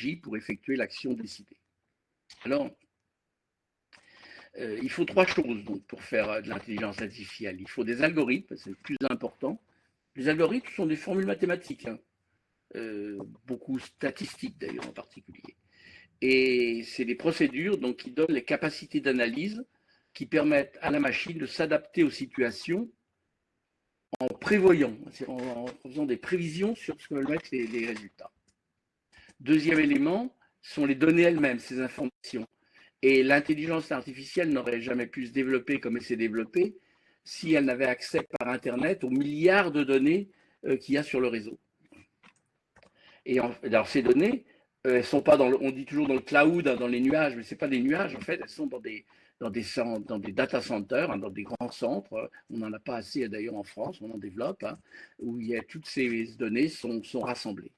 magie pour effectuer l'action décidée. Alors, il faut 3 choses donc, pour faire de l'intelligence artificielle. Il faut des algorithmes, c'est le plus important. Les algorithmes sont des formules mathématiques, hein, beaucoup statistiques d'ailleurs en particulier. Et c'est des procédures donc, qui donnent les capacités d'analyse qui permettent à la machine de s'adapter aux situations en prévoyant, en faisant des prévisions sur ce que veulent être les résultats. Deuxième élément sont les données elles-mêmes, ces informations. Et l'intelligence artificielle n'aurait jamais pu se développer comme elle s'est développée si elle n'avait accès par Internet aux milliards de données qu'il y a sur le réseau. Et alors ces données, elles sont pas on dit toujours dans le cloud, dans les nuages, mais ce n'est pas des nuages, en fait, elles sont dans des data centers, hein, dans des grands centres. On n'en a pas assez d'ailleurs en France, on en développe, hein, où toutes ces données sont rassemblées.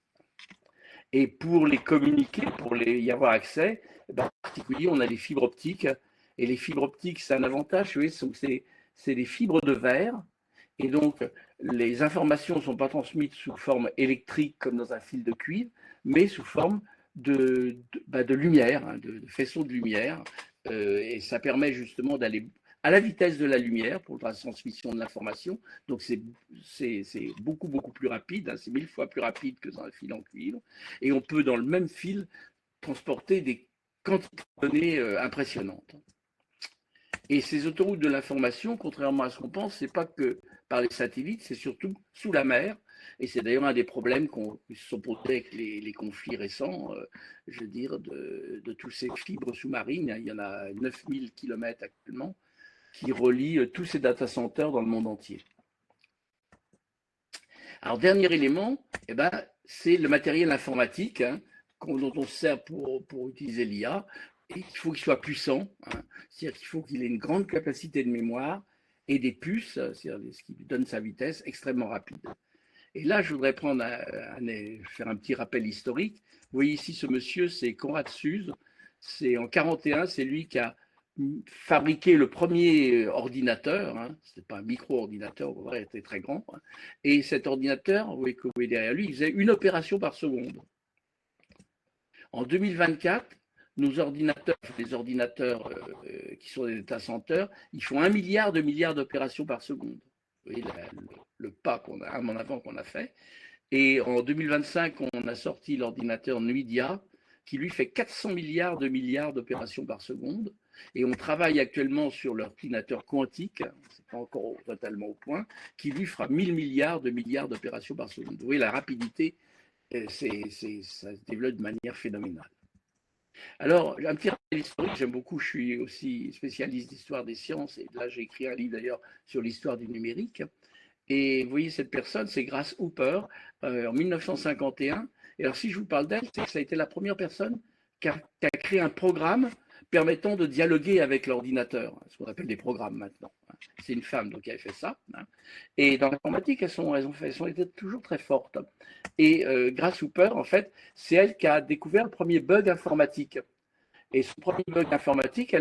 Et pour les communiquer, pour y avoir accès, en particulier, on a les fibres optiques. Et les fibres optiques, c'est un avantage, vous voyez, c'est des fibres de verre. Et donc, les informations ne sont pas transmises sous forme électrique comme dans un fil de cuivre, mais sous forme de lumière, hein, de faisceaux de lumière. Et ça permet justement d'aller à la vitesse de la lumière pour la transmission de l'information. Donc, c'est beaucoup, beaucoup plus rapide. Hein, c'est 1000 fois plus rapide que dans un fil en cuivre. Et on peut, dans le même fil, transporter des quantités de données impressionnantes. Et ces autoroutes de l'information, contrairement à ce qu'on pense, ce n'est pas que par les satellites, c'est surtout sous la mer. Et c'est d'ailleurs un des problèmes qui se sont posés avec les conflits récents, je veux dire, de tous ces fibres sous-marines. Il y en a 9000 km actuellement qui relient tous ces data centers dans le monde entier. Alors, dernier élément, c'est le matériel informatique, hein, dont on se sert pour utiliser l'IA. Et il faut qu'il soit puissant, hein, c'est-à-dire qu'il faut qu'il ait une grande capacité de mémoire et des puces, c'est-à-dire ce qui lui donne sa vitesse extrêmement rapide. Et là, je voudrais faire un petit rappel historique. Vous voyez ici, ce monsieur, c'est Konrad Zuse. C'est en 1941, c'est lui qui a fabriqué le premier ordinateur. Hein. Ce n'était pas un micro-ordinateur, il était très grand. Hein. Et cet ordinateur, vous voyez derrière lui, il faisait une opération par seconde. En 2024, nos ordinateurs, les ordinateurs qui sont des data centers, ils font 1 milliard d'opérations par seconde. Vous voyez le pas en avant qu'on a fait. Et en 2025, on a sorti l'ordinateur NVIDIA, qui lui fait 400 milliards d'opérations par seconde. Et on travaille actuellement sur l'ordinateur quantique, c'est pas encore totalement au point, qui lui fera 1000 milliards d'opérations par seconde. Vous voyez, la rapidité, ça se développe de manière phénoménale. Alors, un petit rappel historique, j'aime beaucoup, je suis aussi spécialiste d'histoire des sciences, et là j'ai écrit un livre d'ailleurs sur l'histoire du numérique. Et vous voyez, cette personne, c'est Grace Hopper, en 1951. Et alors, si je vous parle d'elle, c'est que ça a été la première personne qui a créé un programme permettant de dialoguer avec l'ordinateur, ce qu'on appelle des programmes maintenant. C'est une femme donc, qui a fait ça. Et dans l'informatique, elles ont été toujours très fortes. Et Grace Hopper, en fait, c'est elle qui a découvert le premier bug informatique. Et ce premier bug informatique,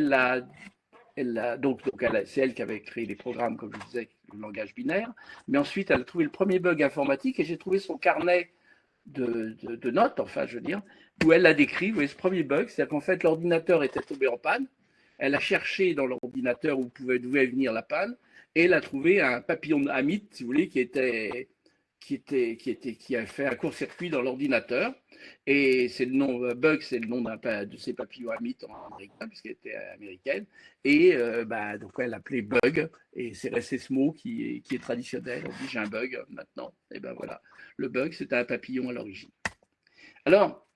c'est elle qui avait créé les programmes, comme je vous disais, le langage binaire. Mais ensuite, elle a trouvé le premier bug informatique et j'ai trouvé son carnet de notes, enfin, je veux dire, où elle a décrit, vous voyez, ce premier bug, c'est-à-dire qu'en fait, l'ordinateur était tombé en panne. Elle a cherché dans l'ordinateur où devait venir la panne et elle a trouvé un papillon amide, si vous voulez, qui a fait un court-circuit dans l'ordinateur. Et c'est le nom bug, c'est le nom de ces papillons amites en américain, puisqu'elle était américaine. Et donc elle l'appelait bug, et c'est resté ce mot qui est traditionnel. On dit j'ai un bug maintenant. Et ben voilà, le bug, c'était un papillon à l'origine. Alors,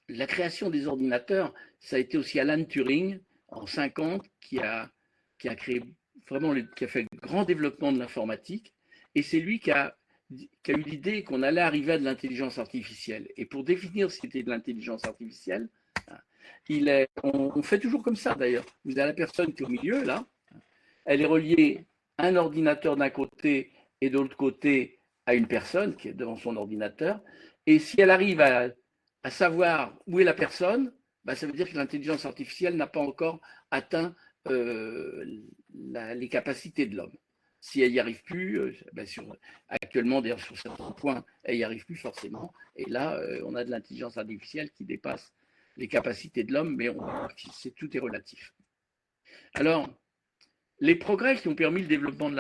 la création des ordinateurs, ça a été aussi Alan Turing en 50 qui a créé vraiment, qui a fait le grand développement de l'informatique. Et c'est lui qui a eu l'idée qu'on allait arriver à de l'intelligence artificielle. Et pour définir ce qu'était de l'intelligence artificielle, on fait toujours comme ça d'ailleurs. Vous avez la personne qui est au milieu, là, elle est reliée à un ordinateur d'un côté et de l'autre côté à une personne qui est devant son ordinateur. Et si elle arrive à savoir où est la personne, ça veut dire que l'intelligence artificielle n'a pas encore atteint les capacités de l'homme. Si elle n'y arrive plus, actuellement, d'ailleurs, sur certains points, elle n'y arrive plus forcément. Et là, on a de l'intelligence artificielle qui dépasse les capacités de l'homme, mais tout est relatif. Alors, les progrès qui ont permis le développement de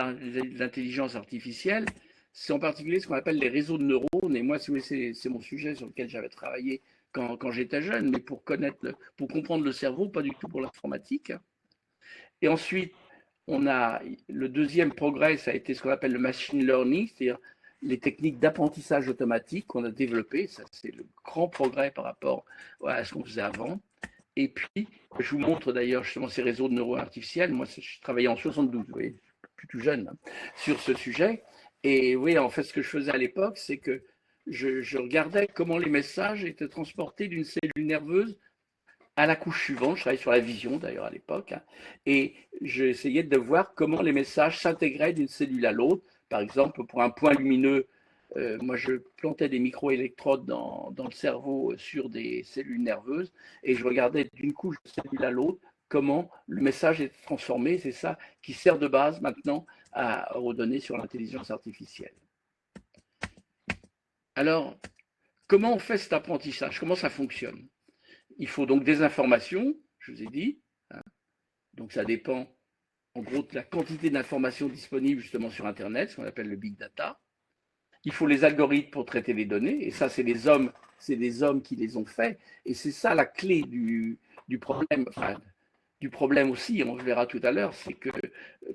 l'intelligence artificielle, c'est en particulier ce qu'on appelle les réseaux de neurones. Et moi, si vous voulez, c'est mon sujet sur lequel j'avais travaillé quand j'étais jeune, mais pour comprendre le cerveau, pas du tout pour l'informatique. Et ensuite, le deuxième progrès, ça a été ce qu'on appelle le machine learning, c'est-à-dire les techniques d'apprentissage automatique qu'on a développées. Ça, c'est le grand progrès par rapport à ce qu'on faisait avant. Et puis, je vous montre d'ailleurs justement ces réseaux de neurones artificiels. Moi, je travaillais en 72, vous voyez, plus tout jeune, hein, sur ce sujet. Et oui, en fait, ce que je faisais à l'époque, c'est que je regardais comment les messages étaient transportés d'une cellule nerveuse à la couche suivante. Je travaillais sur la vision d'ailleurs à l'époque. Hein, et j'essayais de voir comment les messages s'intégraient d'une cellule à l'autre. Par exemple, pour un point lumineux, moi je plantais des microélectrodes dans le cerveau sur des cellules nerveuses et je regardais d'une couche de cellule à l'autre comment le message est transformé. C'est ça qui sert de base maintenant aux données sur l'intelligence artificielle. Alors, comment on fait cet apprentissage? Comment ça fonctionne? Il faut donc des informations, je vous ai dit. Hein. Donc ça dépend en gros de la quantité d'informations disponibles justement sur Internet, ce qu'on appelle le big data. Il faut les algorithmes pour traiter les données, et ça, c'est des hommes qui les ont faits, et c'est ça la clé du problème, enfin, du problème aussi, on le verra tout à l'heure, c'est que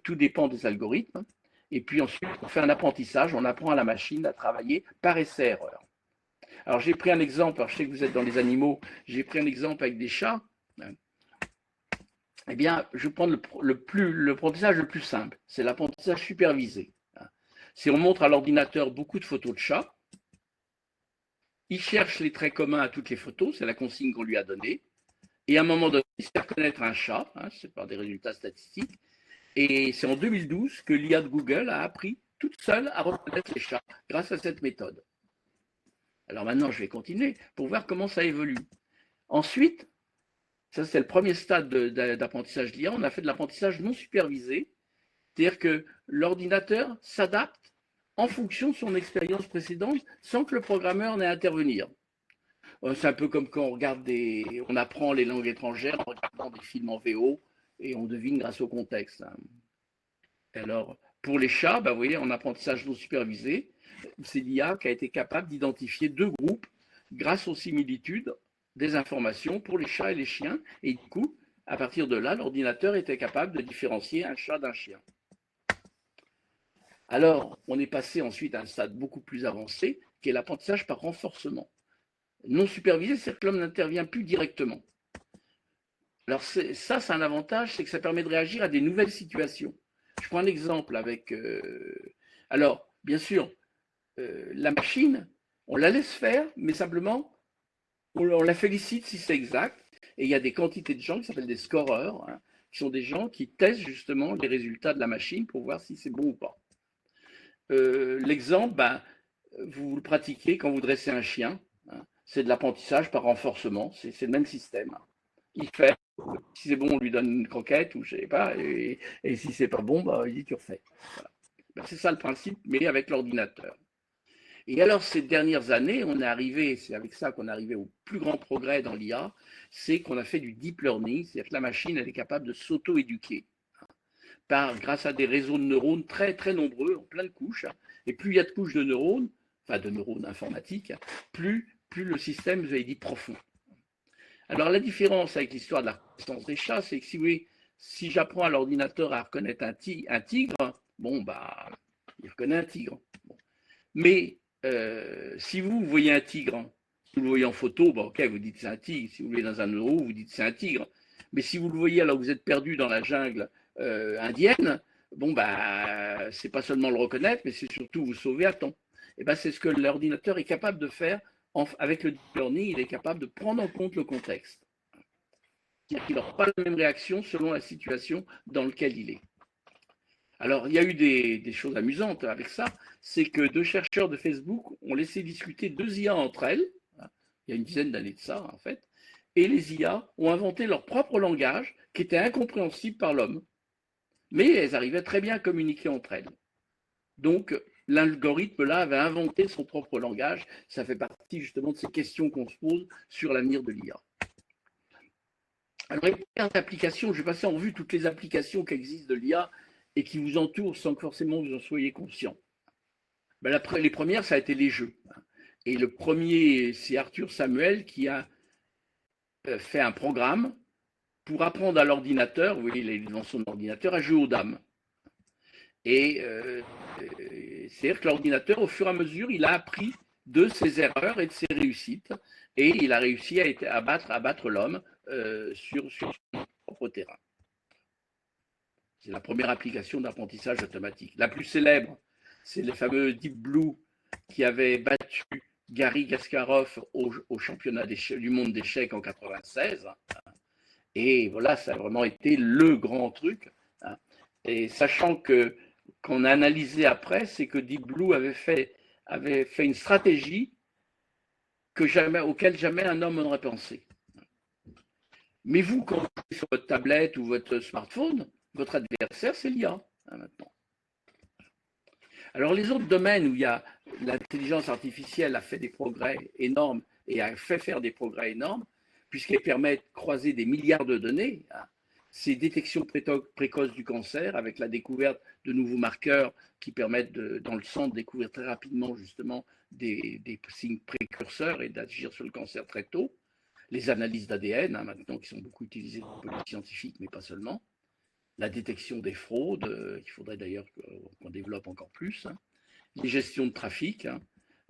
tout dépend des algorithmes, et puis ensuite, on fait un apprentissage, on apprend à la machine à travailler par essai-erreur. Alors, j'ai pris un exemple, alors je sais que vous êtes dans les animaux, j'ai pris un exemple avec des chats. Eh bien, je vais prendre l'apprentissage le plus simple, c'est l'apprentissage supervisé. Si on montre à l'ordinateur beaucoup de photos de chats, il cherche les traits communs à toutes les photos, c'est la consigne qu'on lui a donnée, et à un moment donné, il sait reconnaître un chat, hein, c'est par des résultats statistiques, et c'est en 2012 que l'IA de Google a appris toute seule à reconnaître les chats grâce à cette méthode. Alors maintenant, je vais continuer pour voir comment ça évolue. Ensuite, ça c'est le premier stade d'apprentissage d'IA, on a fait de l'apprentissage non supervisé, c'est-à-dire que l'ordinateur s'adapte en fonction de son expérience précédente sans que le programmeur n'ait à intervenir. C'est un peu comme quand on apprend les langues étrangères en regardant des films en VO et on devine grâce au contexte. Alors, pour les chats, vous voyez, en apprentissage non supervisé, c'est l'IA qui a été capable d'identifier deux groupes grâce aux similitudes des informations pour les chats et les chiens. Et du coup, à partir de là, l'ordinateur était capable de différencier un chat d'un chien. Alors, on est passé ensuite à un stade beaucoup plus avancé, qui est l'apprentissage par renforcement. Non supervisé, c'est que l'homme n'intervient plus directement. Alors ça, c'est un avantage, c'est que ça permet de réagir à des nouvelles situations. Je prends un exemple avec... alors, bien sûr, la machine, on la laisse faire, mais simplement, on la félicite si c'est exact. Et il y a des quantités de gens qui s'appellent des scoreurs, hein, qui sont des gens qui testent justement les résultats de la machine pour voir si c'est bon ou pas. L'exemple, vous le pratiquez quand vous dressez un chien. Hein, c'est de l'apprentissage par renforcement. C'est le même système. Il fait. Si c'est bon, on lui donne une croquette ou je sais pas. Et si c'est pas bon, il dit tu refais. Voilà. C'est ça le principe, mais avec l'ordinateur. Et alors, ces dernières années, c'est avec ça qu'on est arrivé au plus grand progrès dans l'IA, c'est qu'on a fait du deep learning, c'est-à-dire que la machine, elle est capable de s'auto-éduquer grâce à des réseaux de neurones très, très nombreux, en plein de couches. Et plus il y a de couches de neurones, enfin de neurones informatiques, plus le système, vous avez dit, profond. Alors, la différence avec l'histoire de la reconnaissance des chats, c'est que si j'apprends à l'ordinateur à reconnaître un tigre, il reconnaît un tigre. Bon. Mais si vous voyez un tigre, si vous le voyez en photo, ok, vous dites c'est un tigre. Si vous le voyez dans un euro, vous dites c'est un tigre. Mais si vous le voyez alors que vous êtes perdu dans la jungle indienne, c'est pas seulement le reconnaître, mais c'est surtout vous sauver à temps. Et c'est ce que l'ordinateur est capable de faire avec le deep learning. Il est capable de prendre en compte le contexte. C'est-à-dire qu'il n'aura pas la même réaction selon la situation dans laquelle il est. Alors, il y a eu des choses amusantes avec ça, c'est que deux chercheurs de Facebook ont laissé discuter deux IA entre elles, il y a une dizaine d'années de ça en fait, et les IA ont inventé leur propre langage qui était incompréhensible par l'homme. Mais elles arrivaient très bien à communiquer entre elles. Donc, l'algorithme là avait inventé son propre langage. Ça fait partie justement de ces questions qu'on se pose sur l'avenir de l'IA. Alors, les premières applications, je vais passer en revue toutes les applications qui existent de l'IA et qui vous entourent sans que forcément vous en soyez conscient. Ben, les premières, ça a été les jeux. Et le premier, c'est Arthur Samuel qui a fait un programme pour apprendre à l'ordinateur, vous voyez, il est dans son ordinateur, à jouer aux dames. Et c'est-à-dire que l'ordinateur, au fur et à mesure, il a appris de ses erreurs et de ses réussites, et il a réussi à battre l'homme sur son propre terrain. C'est la première application d'apprentissage automatique. La plus célèbre, c'est le fameux Deep Blue qui avait battu Garry Kasparov au championnat du monde d'échecs en 96. Et voilà, ça a vraiment été le grand truc. Et sachant que qu'on a analysé après, c'est que Deep Blue avait fait une stratégie auquel jamais un homme n'aurait pensé. Mais vous, quand vous êtes sur votre tablette ou votre smartphone, votre adversaire, c'est l'IA maintenant. Alors les autres domaines où il y a l'intelligence artificielle a fait des progrès énormes et a fait faire des progrès énormes, puisqu'elle permet de croiser des milliards de données, c'est détection précoce du cancer avec la découverte de nouveaux marqueurs qui permettent dans le sang de découvrir très rapidement justement des signes précurseurs et d'agir sur le cancer très tôt. Les analyses d'ADN maintenant qui sont beaucoup utilisées dans le scientifique, mais pas seulement. La détection des fraudes, qu'il faudrait d'ailleurs qu'on développe encore plus. Les gestions de trafic,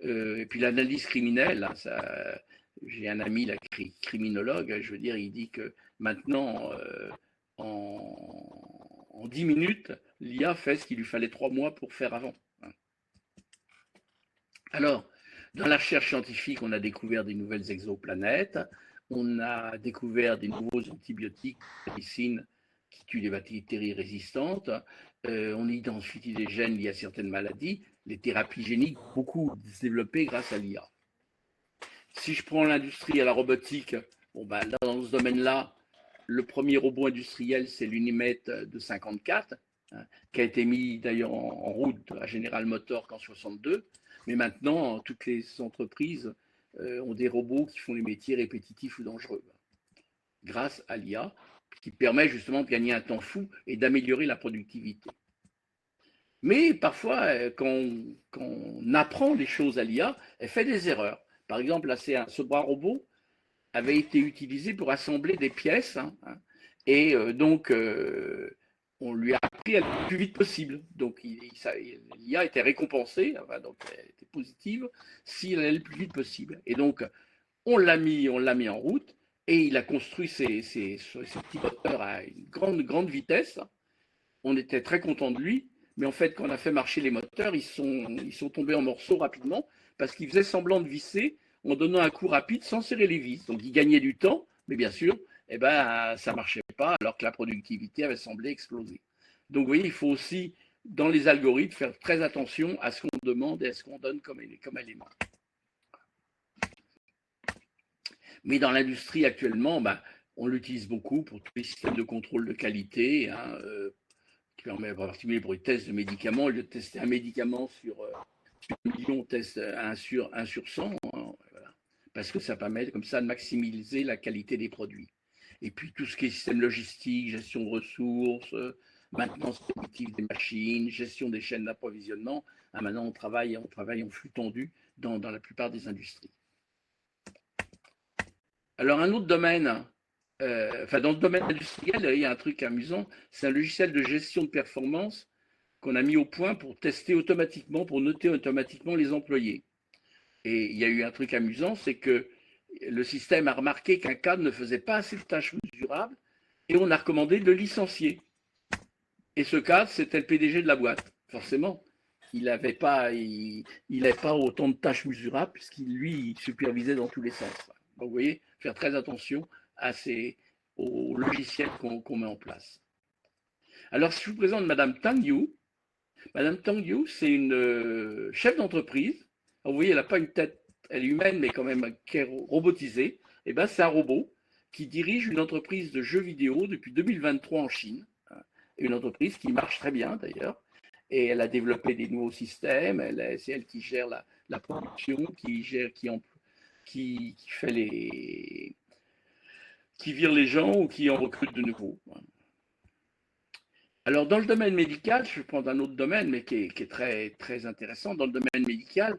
et puis l'analyse criminelle. J'ai un ami là, criminologue, je veux dire, il dit que maintenant, en 10 minutes, l'IA fait ce qu'il lui fallait 3 mois pour faire avant. Alors, dans la recherche scientifique, on a découvert des nouvelles exoplanètes, on a découvert des nouveaux antibiotiques, médecine qui tuent les bactéries résistantes, on identifie des gènes liés à certaines maladies, les thérapies géniques, beaucoup développées grâce à l'IA. Si je prends l'industrie et la robotique, bon ben, là, dans ce domaine-là, le premier robot industriel, c'est l'Unimet de 54, qui a été mis d'ailleurs en route à General Motors qu'en 62. Mais maintenant, toutes les entreprises ont des robots qui font les métiers répétitifs ou dangereux, grâce à l'IA, qui permet justement de gagner un temps fou et d'améliorer la productivité. Mais parfois, quand on apprend les choses à l'IA, elle fait des erreurs. Par exemple, là, ce bras robot avait été utilisé pour assembler des pièces, et donc on lui a appris à aller le plus vite possible. Donc l'IA était récompensée, donc elle était positive, s'il allait le plus vite possible. Et donc on l'a mis en route, et il a construit ces petits moteurs à une grande vitesse. On était très content de lui, mais en fait, quand on a fait marcher les moteurs, ils sont tombés en morceaux rapidement parce qu'il faisait semblant de visser en donnant un coup rapide sans serrer les vis. Donc, il gagnait du temps, mais bien sûr, ça ne marchait pas alors que la productivité avait semblé exploser. Donc, vous voyez, il faut aussi, dans les algorithmes, faire très attention à ce qu'on demande et à ce qu'on donne comme élément. Mais dans l'industrie actuellement, on l'utilise beaucoup pour tous les systèmes de contrôle de qualité, qui permet en particulier pour les tests de médicaments. Au lieu de tester un médicament sur 1 million, on teste 1 sur 100, voilà, parce que ça permet comme ça de maximiser la qualité des produits. Et puis tout ce qui est système logistique, gestion de ressources, maintenance prédictive des machines, gestion des chaînes d'approvisionnement. Maintenant, on travaille en flux tendu dans la plupart des industries. Alors, un autre domaine, dans le domaine industriel, il y a un truc amusant, c'est un logiciel de gestion de performance qu'on a mis au point pour tester automatiquement, pour noter automatiquement les employés. Et il y a eu un truc amusant, c'est que le système a remarqué qu'un cadre ne faisait pas assez de tâches mesurables et on a recommandé de le licencier. Et ce cadre, c'était le PDG de la boîte, forcément. Il n'avait pas autant de tâches mesurables puisqu'il, lui, il supervisait dans tous les sens. Donc, vous voyez, faire très attention aux logiciels qu'on met en place. Alors, si je vous présente Madame Tang Yu, Madame Tang Yu, c'est une chef d'entreprise. Vous voyez, elle n'a pas une tête, elle est humaine, mais quand même robotisée. Et c'est un robot qui dirige une entreprise de jeux vidéo depuis 2023 en Chine. Une entreprise qui marche très bien d'ailleurs. et elle a développé des nouveaux systèmes. C'est elle qui gère la production, qui fait qui vire les gens ou qui en recrute de nouveaux. Alors, dans le domaine médical, je vais prendre un autre domaine, mais qui est très, très intéressant. Dans le domaine médical,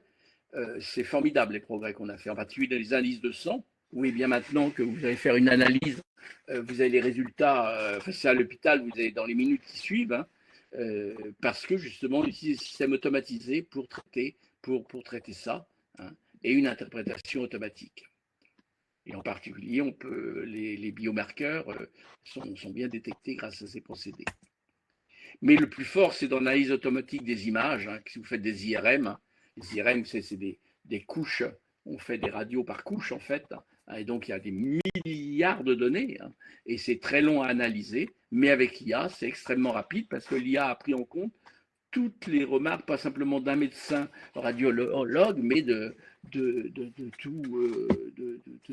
c'est formidable les progrès qu'on a fait, en particulier dans les analyses de sang. Oui, bien maintenant que vous allez faire une analyse, vous avez les résultats, enfin, c'est à l'hôpital, vous avez dans les minutes qui suivent, hein, parce que justement, on utilise des systèmes automatisés pour traiter ça, hein, et une interprétation automatique. Et en particulier, les biomarqueurs sont bien détectés grâce à ces procédés. Mais le plus fort, c'est dans l'analyse automatique des images. Hein, si vous faites des IRM, hein, les IRM, c'est des couches, on fait des radios par couche en fait, hein, et donc il y a des milliards de données, hein, et c'est très long à analyser, mais avec l'IA, c'est extrêmement rapide parce que l'IA a pris en compte toutes les remarques, pas simplement d'un médecin radiologue, mais de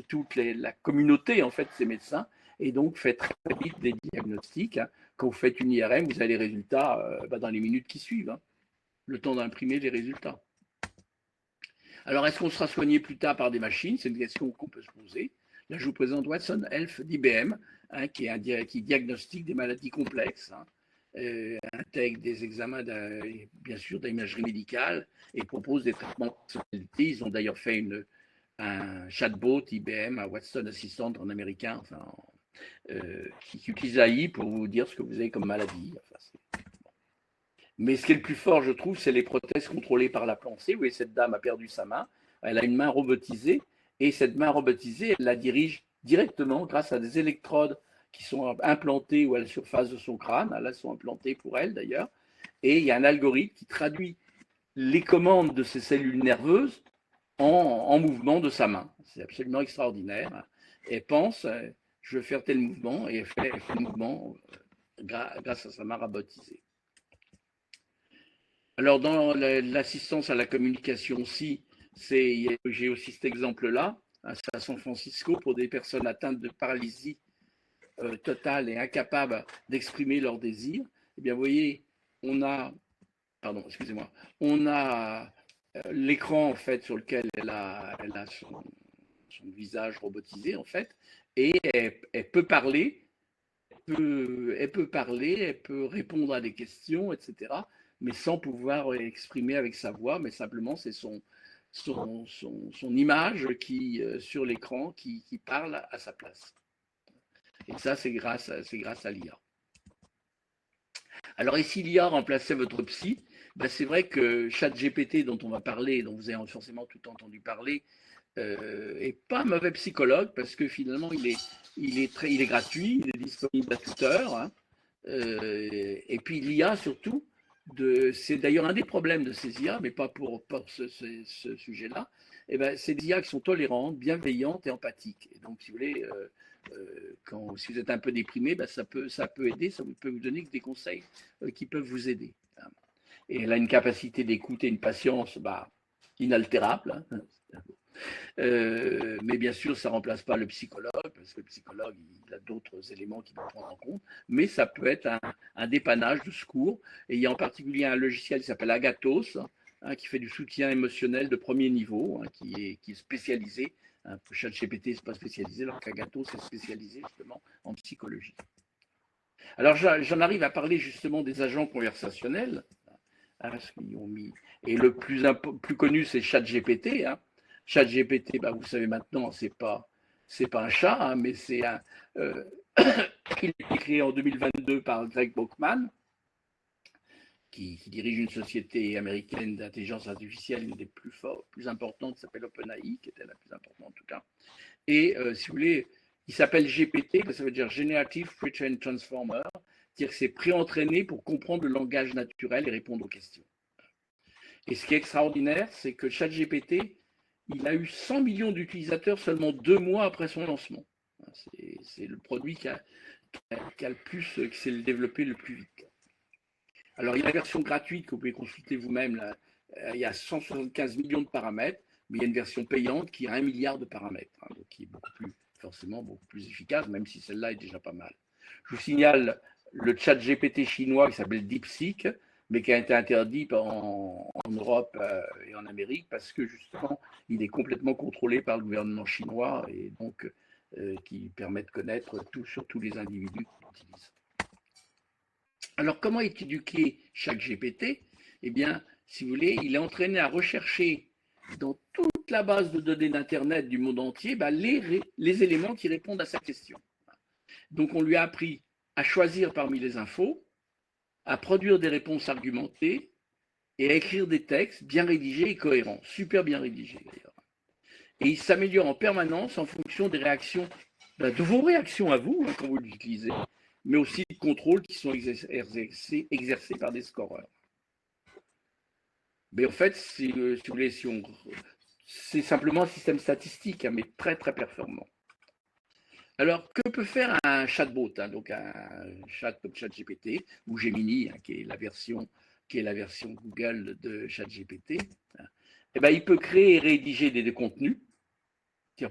toute la communauté en fait de ces médecins, et donc fait très vite des diagnostics. Hein. Quand vous faites une IRM, vous avez les résultats dans les minutes qui suivent, hein, le temps d'imprimer les résultats. Alors, est-ce qu'on sera soigné plus tard par des machines? C'est une question qu'on peut se poser. Là, je vous présente Watson Health d'IBM, hein, qui diagnostique des maladies complexes, hein, intègre des examens, bien sûr, d'imagerie médicale et propose des traitements de personnalité. Ils ont d'ailleurs fait un chatbot IBM, un Watson Assistant en américain, enfin, qui utilise l'AI pour vous dire ce que vous avez comme maladie. Enfin, mais ce qui est le plus fort, je trouve, c'est les prothèses contrôlées par la pensée. Vous voyez, cette dame a perdu sa main, elle a une main robotisée, et cette main robotisée, elle la dirige directement grâce à des électrodes qui sont implantées à la surface de son crâne. Elles sont implantées pour elle d'ailleurs. Et il y a un algorithme qui traduit les commandes de ces cellules nerveuses en mouvement de sa main. C'est absolument extraordinaire. Elle pense, je vais faire tel mouvement, et elle fait le mouvement grâce à sa main robotisée. Alors, dans l'assistance à la communication aussi, j'ai aussi cet exemple-là, à San Francisco, pour des personnes atteintes de paralysie totale et incapables d'exprimer leurs désirs. Eh bien, vous voyez, pardon, excusez-moi, on a l'écran, en fait, sur lequel elle a son visage robotisé, en fait, et elle peut parler, elle peut répondre à des questions, etc., mais sans pouvoir exprimer avec sa voix, mais simplement c'est son image sur l'écran qui parle à sa place. Et ça, c'est grâce à l'IA. Alors, et si l'IA remplaçait votre psy, ben c'est vrai que ChatGPT, dont on va parler, dont vous avez forcément tout entendu parler, est pas un mauvais psychologue parce que finalement, il est gratuit, il est disponible à toute heure. Hein. Et puis l'IA surtout, c'est d'ailleurs un des problèmes de ces IA, mais pas pour ce sujet-là, et ben, c'est des IA qui sont tolérantes, bienveillantes et empathiques. Et donc, si vous voulez, si vous êtes un peu déprimé, ben, ça peut aider, ça peut vous donner des conseils qui peuvent vous aider. Et elle a une capacité d'écoute et une patience inaltérable. Hein. Mais bien sûr, ça ne remplace pas le psychologue, parce que le psychologue, il a d'autres éléments qu'il doit prendre en compte, mais ça peut être un dépannage de secours. Et il y a en particulier un logiciel qui s'appelle Agathos, hein, qui fait du soutien émotionnel de premier niveau, hein, qui est spécialisé. Hein, ChatGPT, ce n'est pas spécialisé, alors qu'Agathos est spécialisé justement en psychologie. Alors, j'en arrive à parler justement des agents conversationnels. Hein, et le plus connu, c'est ChatGPT. Hein. ChatGPT, vous savez maintenant, c'est pas un chat, hein, mais c'est il a été créé en 2022 par Greg Brockman, qui dirige une société américaine d'intelligence artificielle, une des plus importantes, qui s'appelle OpenAI, qui était la plus importante en tout cas. Et si vous voulez, il s'appelle GPT, ça veut dire Generative Pre-trained Transformer, c'est-à-dire que c'est pré-entraîné pour comprendre le langage naturel et répondre aux questions. Et ce qui est extraordinaire, c'est que ChatGPT, il a eu 100 millions d'utilisateurs seulement 2 mois après son lancement. C'est le produit qui s'est développé le plus vite. Alors, il y a la version gratuite que vous pouvez consulter vous-même. Là. Il y a 175 millions de paramètres, mais il y a une version payante qui a 1 milliard de paramètres, hein, donc qui est forcément beaucoup plus efficace, même si celle-là est déjà pas mal. Je vous signale le chat GPT chinois qui s'appelle DeepSeek, mais qui a été interdit en Europe et en Amérique parce que justement, il est complètement contrôlé par le gouvernement chinois et donc qui permet de connaître tout sur tous les individus qui l'utilisent. Alors, comment est éduqué chaque GPT? Eh bien, si vous voulez, il est entraîné à rechercher dans toute la base de données d'Internet du monde entier les éléments qui répondent à sa question. Donc, on lui a appris à choisir parmi les infos, à produire des réponses argumentées et à écrire des textes bien rédigés et cohérents, super bien rédigés d'ailleurs. Et il s'améliore en permanence en fonction des réactions, de vos réactions à vous quand vous l'utilisez, mais aussi de contrôles qui sont exercés par des scoreurs. Mais en fait, si vous voulez, c'est simplement un système statistique, mais très très performant. Alors, que peut faire un chatbot, donc un chat comme ChatGPT ou Gemini, qui est la version Google de ChatGPT? Eh ben, il peut créer et rédiger des contenus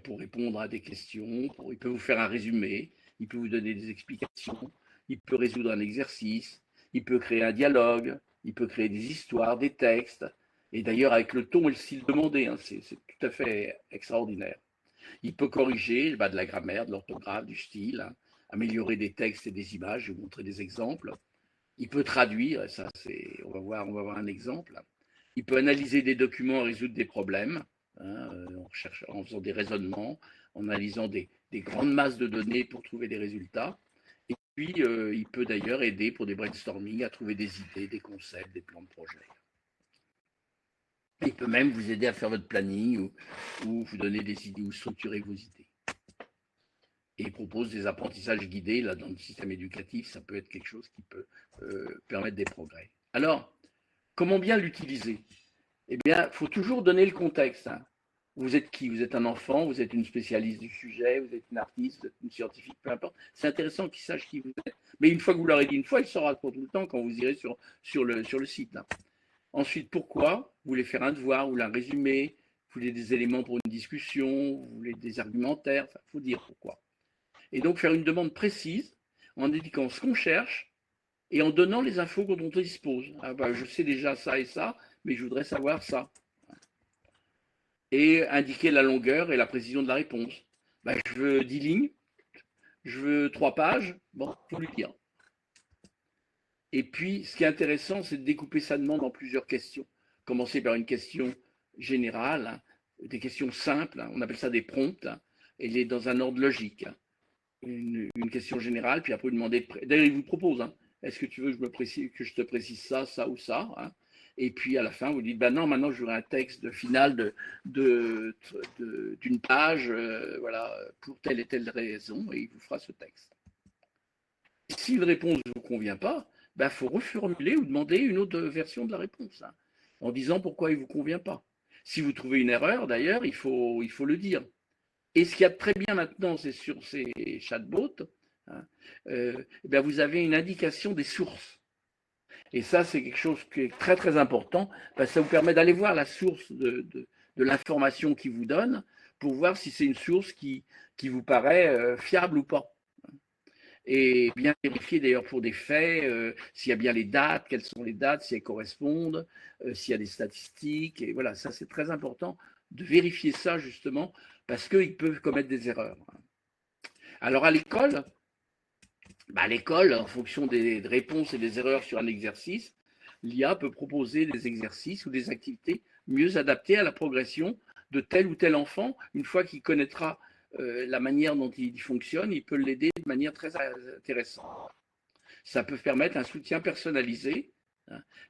pour répondre à des questions, il peut vous faire un résumé, il peut vous donner des explications, il peut résoudre un exercice, il peut créer un dialogue, il peut créer des histoires, des textes, et d'ailleurs avec le ton et le style demandé, c'est tout à fait extraordinaire. Il peut corriger de la grammaire, de l'orthographe, du style, améliorer des textes et des images, je vais vous montrer des exemples. Il peut traduire, ça on va voir un exemple. Il peut analyser des documents et résoudre des problèmes, en faisant des raisonnements, en analysant des grandes masses de données pour trouver des résultats. Et puis, il peut d'ailleurs aider pour des brainstorming à trouver des idées, des concepts, des plans de projet. Il peut même vous aider à faire votre planning ou vous donner des idées ou structurer vos idées. Et il propose des apprentissages guidés. Là, dans le système éducatif, ça peut être quelque chose qui peut permettre des progrès. Alors, comment bien l'utiliser? Eh bien, il faut toujours donner le contexte. Vous êtes qui? Vous êtes un enfant, vous êtes une spécialiste du sujet, vous êtes une artiste, vous êtes une scientifique, peu importe. C'est intéressant qu'ils sachent qui vous êtes. Mais une fois que vous leur avez dit une fois, il saura pour tout le temps quand vous irez sur le site. Ensuite, pourquoi? Vous voulez faire un devoir, vous voulez un résumé, vous voulez des éléments pour une discussion, vous voulez des argumentaires, il faut dire pourquoi. Et donc faire une demande précise en indiquant ce qu'on cherche et en donnant les infos dont on dispose. Je sais déjà ça et ça, mais je voudrais savoir ça. Et indiquer la longueur et la précision de la réponse. Je veux 10 lignes, je veux 3 pages, bon, il faut lui dire. Et puis, ce qui est intéressant, c'est de découper sa demande en plusieurs questions. Commencer par une question générale, des questions simples, on appelle ça des prompts, et les dans un ordre logique. Une question générale, puis après, vous demandez. D'ailleurs, il vous propose, est-ce que tu veux que je te précise ça, ça ou ça? Et puis, à la fin, vous dites, non, maintenant, je voudrais un texte final d'une page, voilà, pour telle et telle raison, et il vous fera ce texte. Si une réponse ne vous convient pas, il faut reformuler ou demander une autre version de la réponse, en disant pourquoi il ne vous convient pas. Si vous trouvez une erreur, d'ailleurs, il faut le dire. Et ce qu'il y a de très bien maintenant, c'est sur ces chatbots, vous avez une indication des sources. Et ça, c'est quelque chose qui est très, très important, parce que ça vous permet d'aller voir la source de l'information qu'il vous donne pour voir si c'est une source qui vous paraît fiable ou pas. Et bien vérifier d'ailleurs pour des faits, s'il y a bien les dates, quelles sont les dates, si elles correspondent, s'il y a des statistiques. Et voilà, ça c'est très important de vérifier ça justement parce qu'ils peuvent commettre des erreurs. Alors à l'école, en fonction des réponses et des erreurs sur un exercice, l'IA peut proposer des exercices ou des activités mieux adaptées à la progression de tel ou tel enfant. Une fois qu'il connaîtra la manière dont il fonctionne, il peut l'aider de manière très intéressante. Ça peut permettre un soutien personnalisé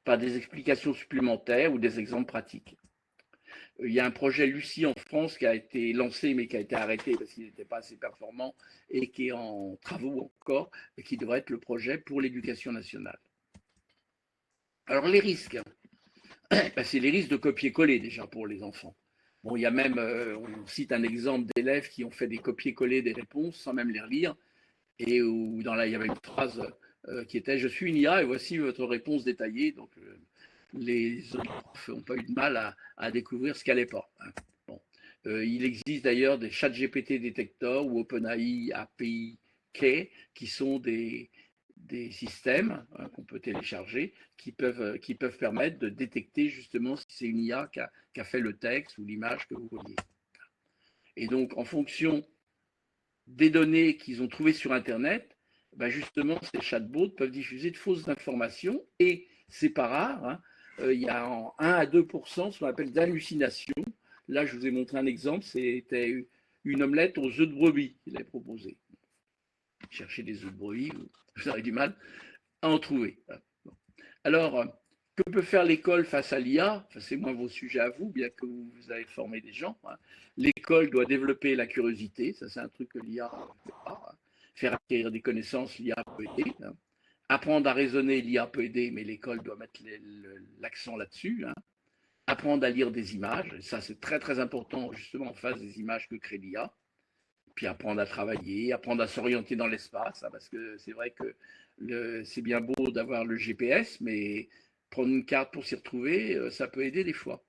par des explications supplémentaires ou des exemples pratiques. Il y a un projet Lucie en France qui a été lancé mais qui a été arrêté parce qu'il n'était pas assez performant et qui est en travaux encore et qui devrait être le projet pour l'éducation nationale. Alors les risques, c'est les risques de copier-coller déjà pour les enfants. Bon, il y a même, on cite un exemple d'élèves qui ont fait des copier-coller des réponses sans même les relire et où il y avait une phrase qui était « Je suis une IA et voici votre réponse détaillée ». Donc les profs n'ont pas eu de mal à découvrir ce qu'elle n'est pas. Bon. Il existe d'ailleurs des ChatGPT détecteurs ou OpenAI API K qui sont des des systèmes qu'on peut télécharger qui peuvent permettre de détecter justement si c'est une IA qui a fait le texte ou l'image que vous voyez. Et donc, en fonction des données qu'ils ont trouvées sur Internet, ben justement, ces chatbots peuvent diffuser de fausses informations et c'est pas rare. Hein, il y a en 1 à 2% ce qu'on appelle d'hallucinations. Là, je vous ai montré un exemple, c'était une omelette aux œufs de brebis qu'il avait proposé. Chercher des œufs de brebis, vous aurez du mal à en trouver. Alors, que peut faire l'école face à l'IA? Enfin, c'est moins vos sujets à vous, bien que vous avez formé des gens. Hein. L'école doit développer la curiosité, ça c'est un truc que l'IA ne fait pas. Hein. Faire acquérir des connaissances, l'IA peut aider. Hein. Apprendre à raisonner, l'IA peut aider, mais l'école doit mettre l'accent là-dessus. Hein. Apprendre à lire des images, ça c'est très très important justement en face des images que crée l'IA. Puis apprendre à travailler, apprendre à s'orienter dans l'espace, hein, parce que c'est vrai que c'est bien beau d'avoir le GPS, mais prendre une carte pour s'y retrouver, ça peut aider des fois.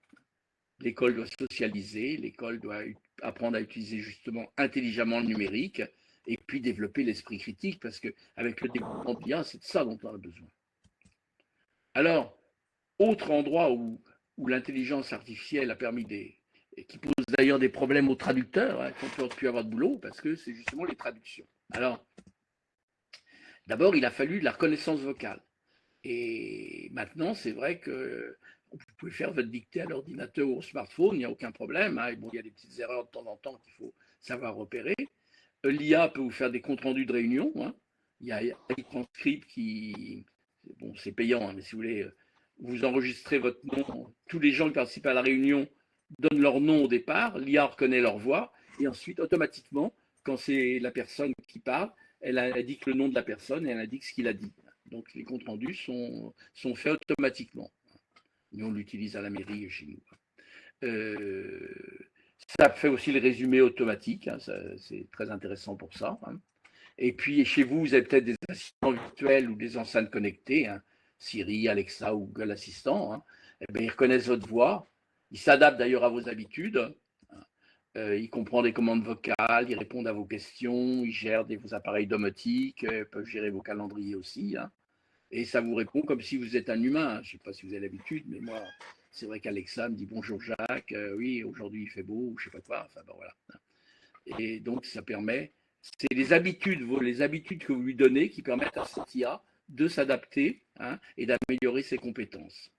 L'école doit socialiser, l'école doit apprendre à utiliser justement intelligemment le numérique et puis développer l'esprit critique, parce qu'avec le développement de l'IA, c'est de ça dont on a besoin. Alors, autre endroit où l'intelligence artificielle a permis qui pose d'ailleurs des problèmes aux traducteurs, hein, qui n'ont plus avoir de boulot, parce que c'est justement les traductions. Alors, d'abord, il a fallu de la reconnaissance vocale. Et maintenant, c'est vrai que vous pouvez faire votre dictée à l'ordinateur ou au smartphone, il n'y a aucun problème. Hein. Bon, il y a des petites erreurs de temps en temps qu'il faut savoir repérer. L'IA peut vous faire des comptes rendus de réunion. Hein. Il y a iTranscript qui, bon, c'est payant, hein, mais si vous voulez, vous enregistrez votre nom. Tous les gens qui participent à la réunion donnent leur nom au départ. L'IA reconnaît leur voix et ensuite, automatiquement, quand c'est la personne qui parle, elle indique le nom de la personne et elle indique ce qu'il a dit. Donc les comptes rendus sont faits automatiquement. Nous, on l'utilise à la mairie chez nous. Ça fait aussi le résumé automatique, hein, c'est très intéressant pour ça. Hein. Et puis chez vous, vous avez peut-être des assistants virtuels ou des enceintes connectées, hein, Siri, Alexa ou Google Assistant. Hein. Eh bien, ils reconnaissent votre voix, ils s'adaptent d'ailleurs à vos habitudes. Ils comprennent des commandes vocales, ils répondent à vos questions, ils gèrent vos appareils domotiques, peuvent gérer vos calendriers aussi. Hein. Et ça vous répond comme si vous êtes un humain. Je ne sais pas si vous avez l'habitude, mais moi, c'est vrai qu'Alexa me dit bonjour Jacques, oui, aujourd'hui il fait beau, ou je ne sais pas quoi. Enfin, ben voilà. Et donc, ça permet, c'est les habitudes que vous lui donnez qui permettent à cette IA de s'adapter, hein, et d'améliorer ses compétences.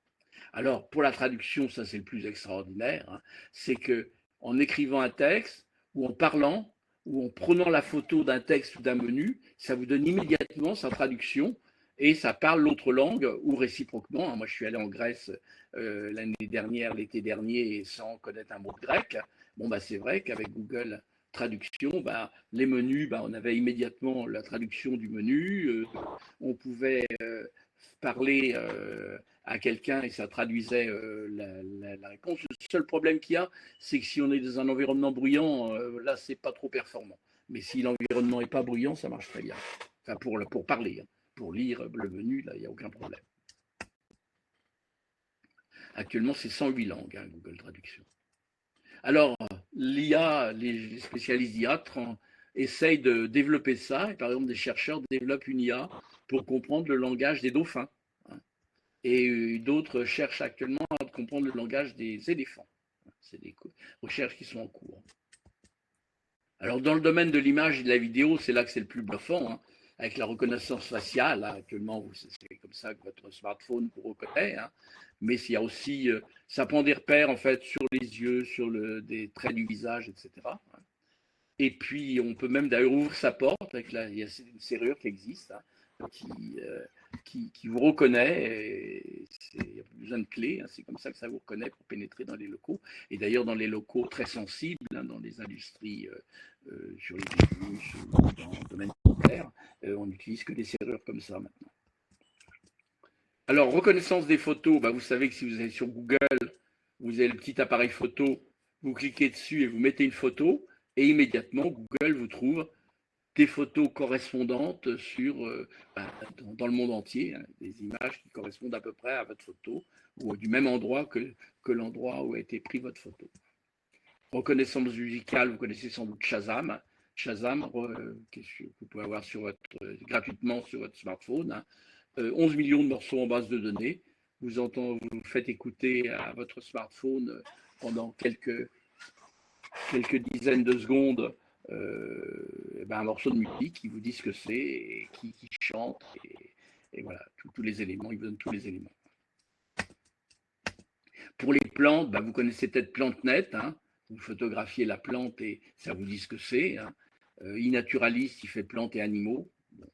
Alors, pour la traduction, ça c'est le plus extraordinaire, hein, c'est que en écrivant un texte, ou en parlant, ou en prenant la photo d'un texte ou d'un menu, ça vous donne immédiatement sa traduction et ça parle l'autre langue ou réciproquement. Moi, je suis allé en Grèce l'année dernière, l'été dernier, sans connaître un mot de grec. Bon, bah, c'est vrai qu'avec Google Traduction, bah, les menus, bah, on avait immédiatement la traduction du menu. On pouvait parler à quelqu'un et ça traduisait la réponse. Le seul problème qu'il y a, c'est que si on est dans un environnement bruyant, là, c'est pas trop performant. Mais si l'environnement n'est pas bruyant, ça marche très bien. Enfin, pour parler, hein. Pour lire le menu, là, il n'y a aucun problème. Actuellement, c'est 108 langues, hein, Google Traduction. Alors, l'IA, les spécialistes d'IA essayent de développer ça. Et par exemple, des chercheurs développent une IA pour comprendre le langage des dauphins. Et d'autres cherchent actuellement à comprendre le langage des éléphants. C'est des recherches qui sont en cours. Alors, dans le domaine de l'image et de la vidéo, c'est là que c'est le plus bluffant. Hein. Avec la reconnaissance faciale, là, actuellement, c'est comme ça que votre smartphone vous reconnaît. Hein. Mais il y a aussi, ça prend des repères en fait sur les yeux, sur des traits du visage, etc. Et puis, on peut même d'ailleurs ouvrir sa porte. Il y a une serrure qui existe, hein, qui vous reconnaît. Il n'y a plus besoin de clé. Hein, c'est comme ça que ça vous reconnaît pour pénétrer dans les locaux. Et d'ailleurs, dans les locaux très sensibles, hein, dans les industries, sur les bus, dans le domaine militaire, on n'utilise que des serrures comme ça maintenant. Alors, reconnaissance des photos, bah, vous savez que si vous allez sur Google, vous avez le petit appareil photo, vous cliquez dessus et vous mettez une photo, et immédiatement, Google vous trouve des photos correspondantes dans le monde entier, hein, des images qui correspondent à peu près à votre photo, ou du même endroit que l'endroit où a été prise votre photo. Reconnaissance musicale, vous connaissez sans doute Shazam. Shazam, que vous pouvez avoir gratuitement sur votre smartphone. Hein. 11 millions de morceaux en base de données. Vous faites écouter à votre smartphone pendant quelques dizaines de secondes un morceau de musique qui vous dit ce que c'est, et qui chante, et voilà, tous les éléments, il vous donne tous les éléments. Pour les plantes, vous connaissez peut-être PlanteNet, hein, vous photographiez la plante et ça vous dit ce que c'est. Hein. iNaturalist, il fait plantes et animaux. Bon.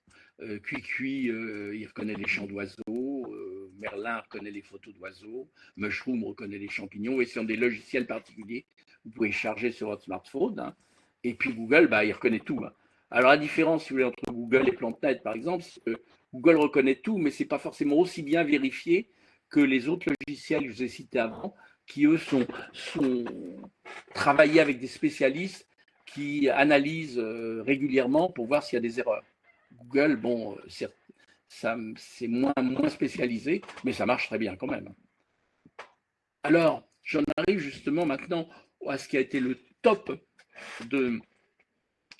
QuiQui, il reconnaît les chants d'oiseaux. Merlin reconnaît les photos d'oiseaux. Mushroom reconnaît les champignons. Et ce sont des logiciels particuliers que vous pouvez charger sur votre smartphone. Hein. Et puis Google, il reconnaît tout. Hein. Alors la différence, si vous voulez, entre Google et PlanteNet, par exemple, c'est que Google reconnaît tout, mais ce n'est pas forcément aussi bien vérifié que les autres logiciels que je vous ai cités avant, qui eux sont travaillés avec des spécialistes qui analysent régulièrement pour voir s'il y a des erreurs. Google, bon, c'est moins spécialisé, mais ça marche très bien quand même. Alors, j'en arrive justement maintenant à ce qui a été le top de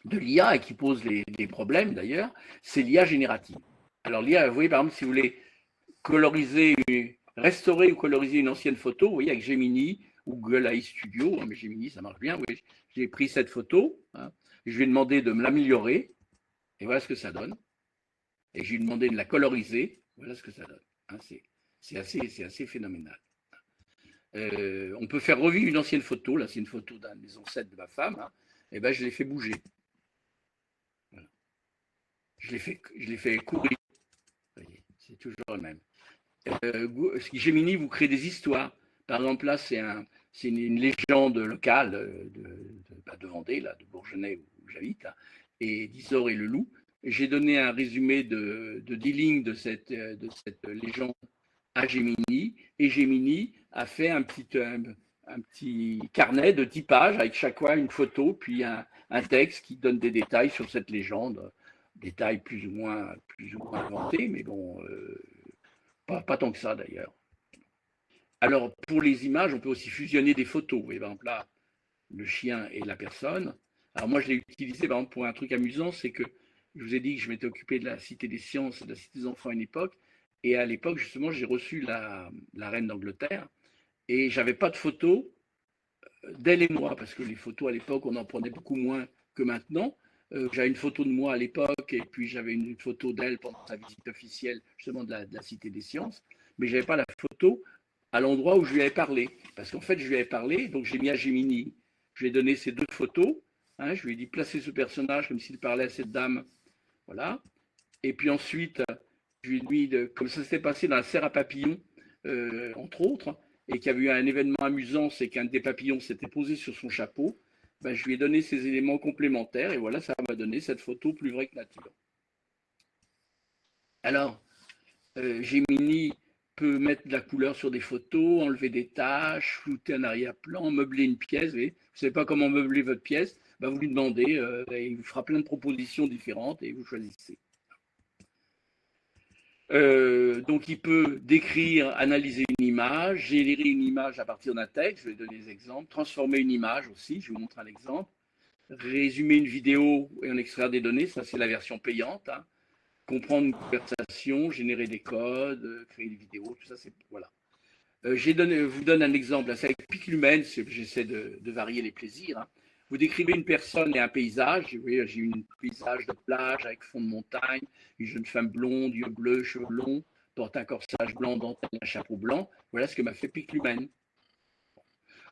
l'IA et qui pose les problèmes d'ailleurs, c'est l'IA générative. Alors l'IA, vous voyez par exemple, si vous voulez restaurer ou coloriser une ancienne photo, vous voyez, avec Gemini ou Google AI Studio, mais Gemini, ça marche bien, oui. J'ai pris cette photo, hein, je lui ai demandé de me l'améliorer, et voilà ce que ça donne. Et je lui ai demandé de la coloriser, voilà ce que ça donne. Hein, c'est assez phénoménal. On peut faire revivre une ancienne photo, là c'est une photo d'un des ancêtres de ma femme, hein, et je l'ai fait bouger. Voilà. Je l'ai fait courir. C'est toujours le même. Gemini vous crée des histoires. Par exemple, là, c'est une légende locale de Vendée, là, de Bourgenay, où j'habite, hein, et d'Isor et le loup. J'ai donné un résumé de 10 lignes de cette légende à Gemini, et Gemini a fait un petit carnet de 10 pages avec chaque fois une photo, puis un texte qui donne des détails sur cette légende, détails plus ou moins inventés, mais bon, pas tant que ça d'ailleurs. Alors, pour les images, on peut aussi fusionner des photos. Par exemple, là, le chien et la personne. Alors, moi, je l'ai utilisé par exemple, pour un truc amusant, c'est que je vous ai dit que je m'étais occupé de la Cité des Sciences et de la Cité des Enfants à une époque. Et à l'époque, justement, j'ai reçu la reine d'Angleterre et j'avais pas de photos d'elle et moi, parce que les photos à l'époque, on en prenait beaucoup moins que maintenant. J'avais une photo de moi à l'époque et puis j'avais une photo d'elle pendant sa visite officielle, justement, de la Cité des Sciences. Mais je n'avais pas la photo à l'endroit où je lui avais parlé. Parce qu'en fait, je lui avais parlé, donc j'ai mis à Gemini. Je lui ai donné ces 2 photos. Hein, je lui ai dit placer ce personnage comme s'il parlait à cette dame. Voilà. Et puis ensuite, je lui ai dit, comme ça s'était passé dans la serre à papillons, entre autres, et qu'il y avait eu un événement amusant, c'est qu'un des papillons s'était posé sur son chapeau. Je lui ai donné ces éléments complémentaires et voilà, ça m'a donné cette photo plus vraie que nature. Alors, Gemini peut mettre de la couleur sur des photos, enlever des taches, flouter un arrière-plan, meubler une pièce. Vous ne savez pas comment meubler votre pièce, vous lui demandez, il vous fera plein de propositions différentes et vous choisissez. Donc, il peut décrire, analyser une image, générer une image à partir d'un texte, je vais donner des exemples, transformer une image aussi, je vais vous montrer un exemple, résumer une vidéo et en extraire des données, ça c'est la version payante, hein. Comprendre une conversation, générer des codes, créer des vidéos, tout ça, c'est voilà. Je vous donne un exemple, c'est avec Piclumen, j'essaie de varier les plaisirs. Hein. Vous décrivez une personne et un paysage, vous voyez, j'ai un paysage de plage avec fond de montagne, une jeune femme blonde, yeux bleus, cheveux longs, porte un corsage blanc, dentelle, un chapeau blanc. Voilà ce que m'a fait Piclumen.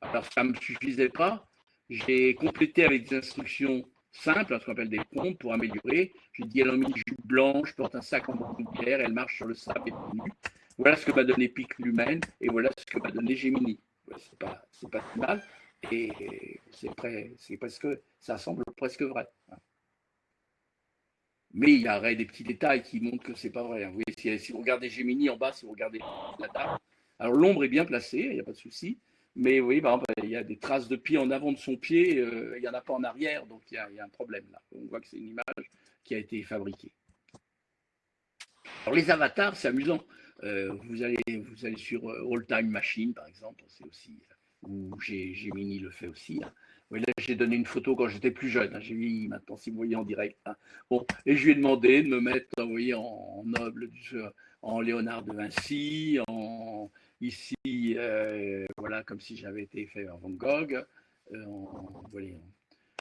Alors ça ne me suffisait pas, j'ai complété avec des instructions simples, ce qu'on appelle des prompts pour améliorer. J'ai dit elle a mis une jupe blanche, porte un sac en bandoulière, elle marche sur le sable et est nue. Voilà ce que m'a donné Piclumen et voilà ce que m'a donné Gemini. C'est pas si mal et c'est presque, ça semble presque vrai. Mais il y aurait des petits détails qui montrent que c'est pas vrai. Vous voyez, si vous regardez Gemini en bas, si vous regardez la table, alors l'ombre est bien placée, il n'y a pas de souci. Mais vous voyez, par exemple, il y a des traces de pied en avant de son pied, il n'y en a pas en arrière, donc il y a un problème là. On voit que c'est une image qui a été fabriquée. Alors les avatars, c'est amusant. Vous allez sur All Time Machine, par exemple, c'est aussi, où Gemini le fait aussi. Hein. Vous Oui, là, j'ai donné une photo quand j'étais plus jeune. Hein. J'ai mis maintenant, si vous voyez en direct. Hein. Bon, et je lui ai demandé de me mettre, vous voyez, en noble, en Léonard de Vinci, ici, voilà, comme si j'avais été fait en Van Gogh, voilà,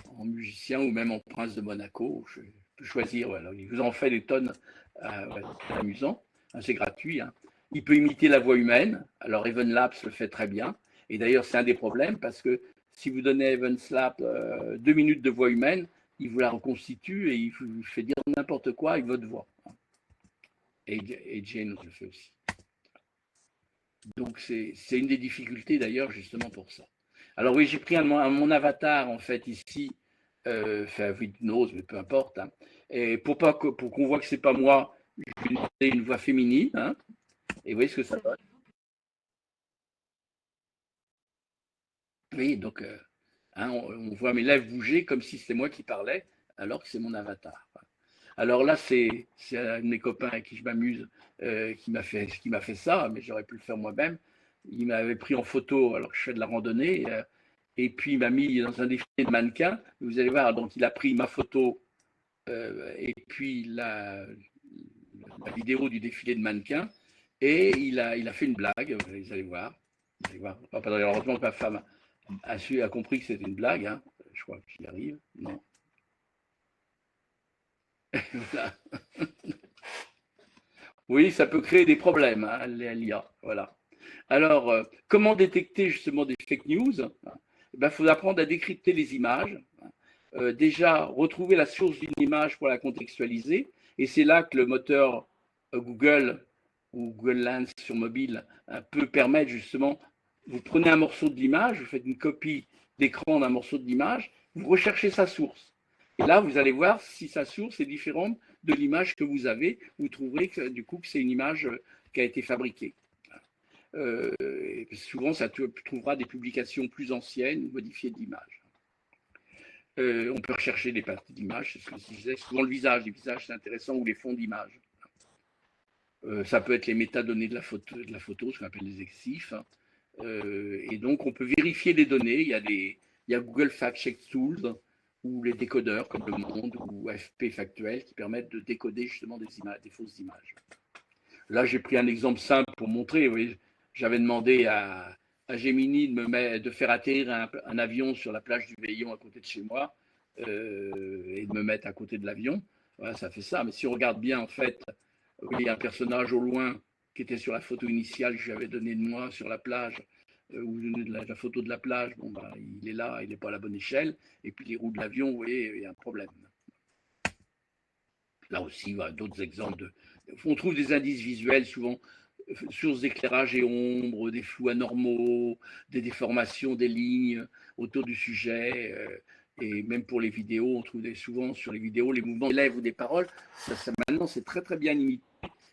en musicien ou même en prince de Monaco. Je peux choisir. Voilà. Il vous en fait des tonnes. Ouais, c'est amusant. Hein, c'est gratuit. Hein. Il peut imiter la voix humaine. Alors, Even Labs le fait très bien. Et d'ailleurs, c'est un des problèmes parce que si vous donnez à Even Labs 2 minutes de voix humaine, il vous la reconstitue et il vous fait dire n'importe quoi avec votre voix. Et Jane le fait aussi. Donc, c'est une des difficultés d'ailleurs, justement pour ça. Alors, oui, j'ai pris mon avatar, en fait, ici, fait avec hypnose, mais peu importe. Hein. Et pour qu'on voit que c'est pas moi, je vais demander une voix féminine. Hein, et vous voyez ce que ça donne. Oui, donc hein, on voit mes lèvres bouger comme si c'était moi qui parlais, alors que c'est mon avatar. Alors là, c'est un de mes copains avec qui je m'amuse qui m'a fait ça, mais j'aurais pu le faire moi-même. Il m'avait pris en photo alors que je fais de la randonnée, et puis il m'a mis dans un défilé de mannequins. Vous allez voir, donc il a pris ma photo et puis la vidéo du défilé de mannequins, et il a fait une blague. Vous allez voir. Vous allez voir. Heureusement que ma femme a compris que c'était une blague. Hein. Je crois que j'y arrive. Non. Voilà. Oui, ça peut créer des problèmes, hein, l'IA. Voilà. Alors, comment détecter justement des fake news? Il ben, faut apprendre à décrypter les images. Déjà, retrouver la source d'une image pour la contextualiser. Et c'est là que le moteur Google ou Google Lens sur mobile peut permettre justement, vous prenez un morceau de l'image, vous faites une copie d'écran d'un morceau de l'image, vous recherchez sa source. Et là, vous allez voir si sa source est différente de l'image que vous avez. Vous trouverez que, du coup que c'est une image qui a été fabriquée. Souvent, ça trouvera des publications plus anciennes ou modifiées d'image. On peut rechercher des parties d'image, c'est ce que je disais. Souvent le visage, les visages c'est intéressant, ou les fonds d'image. Ça peut être les métadonnées de la photo, ce qu'on appelle les EXIF. Hein. Et donc on peut vérifier les données. Il y a Google Fact Check Tools ou les décodeurs comme Le Monde ou FP Factuel qui permettent de décoder justement des fausses images. Là, j'ai pris un exemple simple pour montrer. Oui, j'avais demandé à Gemini de faire atterrir un avion sur la plage du Veillon à côté de chez moi et de me mettre à côté de l'avion. Voilà, ça fait ça. Mais si on regarde bien, en fait, il y a un personnage au loin qui était sur la photo initiale que j'avais donnée de moi sur la plage, ou la photo de la plage. Bon, bah, il est là, il n'est pas à la bonne échelle. Et puis les roues de l'avion, vous voyez, il y a un problème. Là aussi, voilà, d'autres exemples. On trouve des indices visuels souvent, sources d'éclairage et ombre, des flous anormaux, des déformations des lignes autour du sujet. Et même pour les vidéos, on trouve souvent sur les vidéos les mouvements des lèvres ou des paroles. Maintenant, c'est très très bien imité.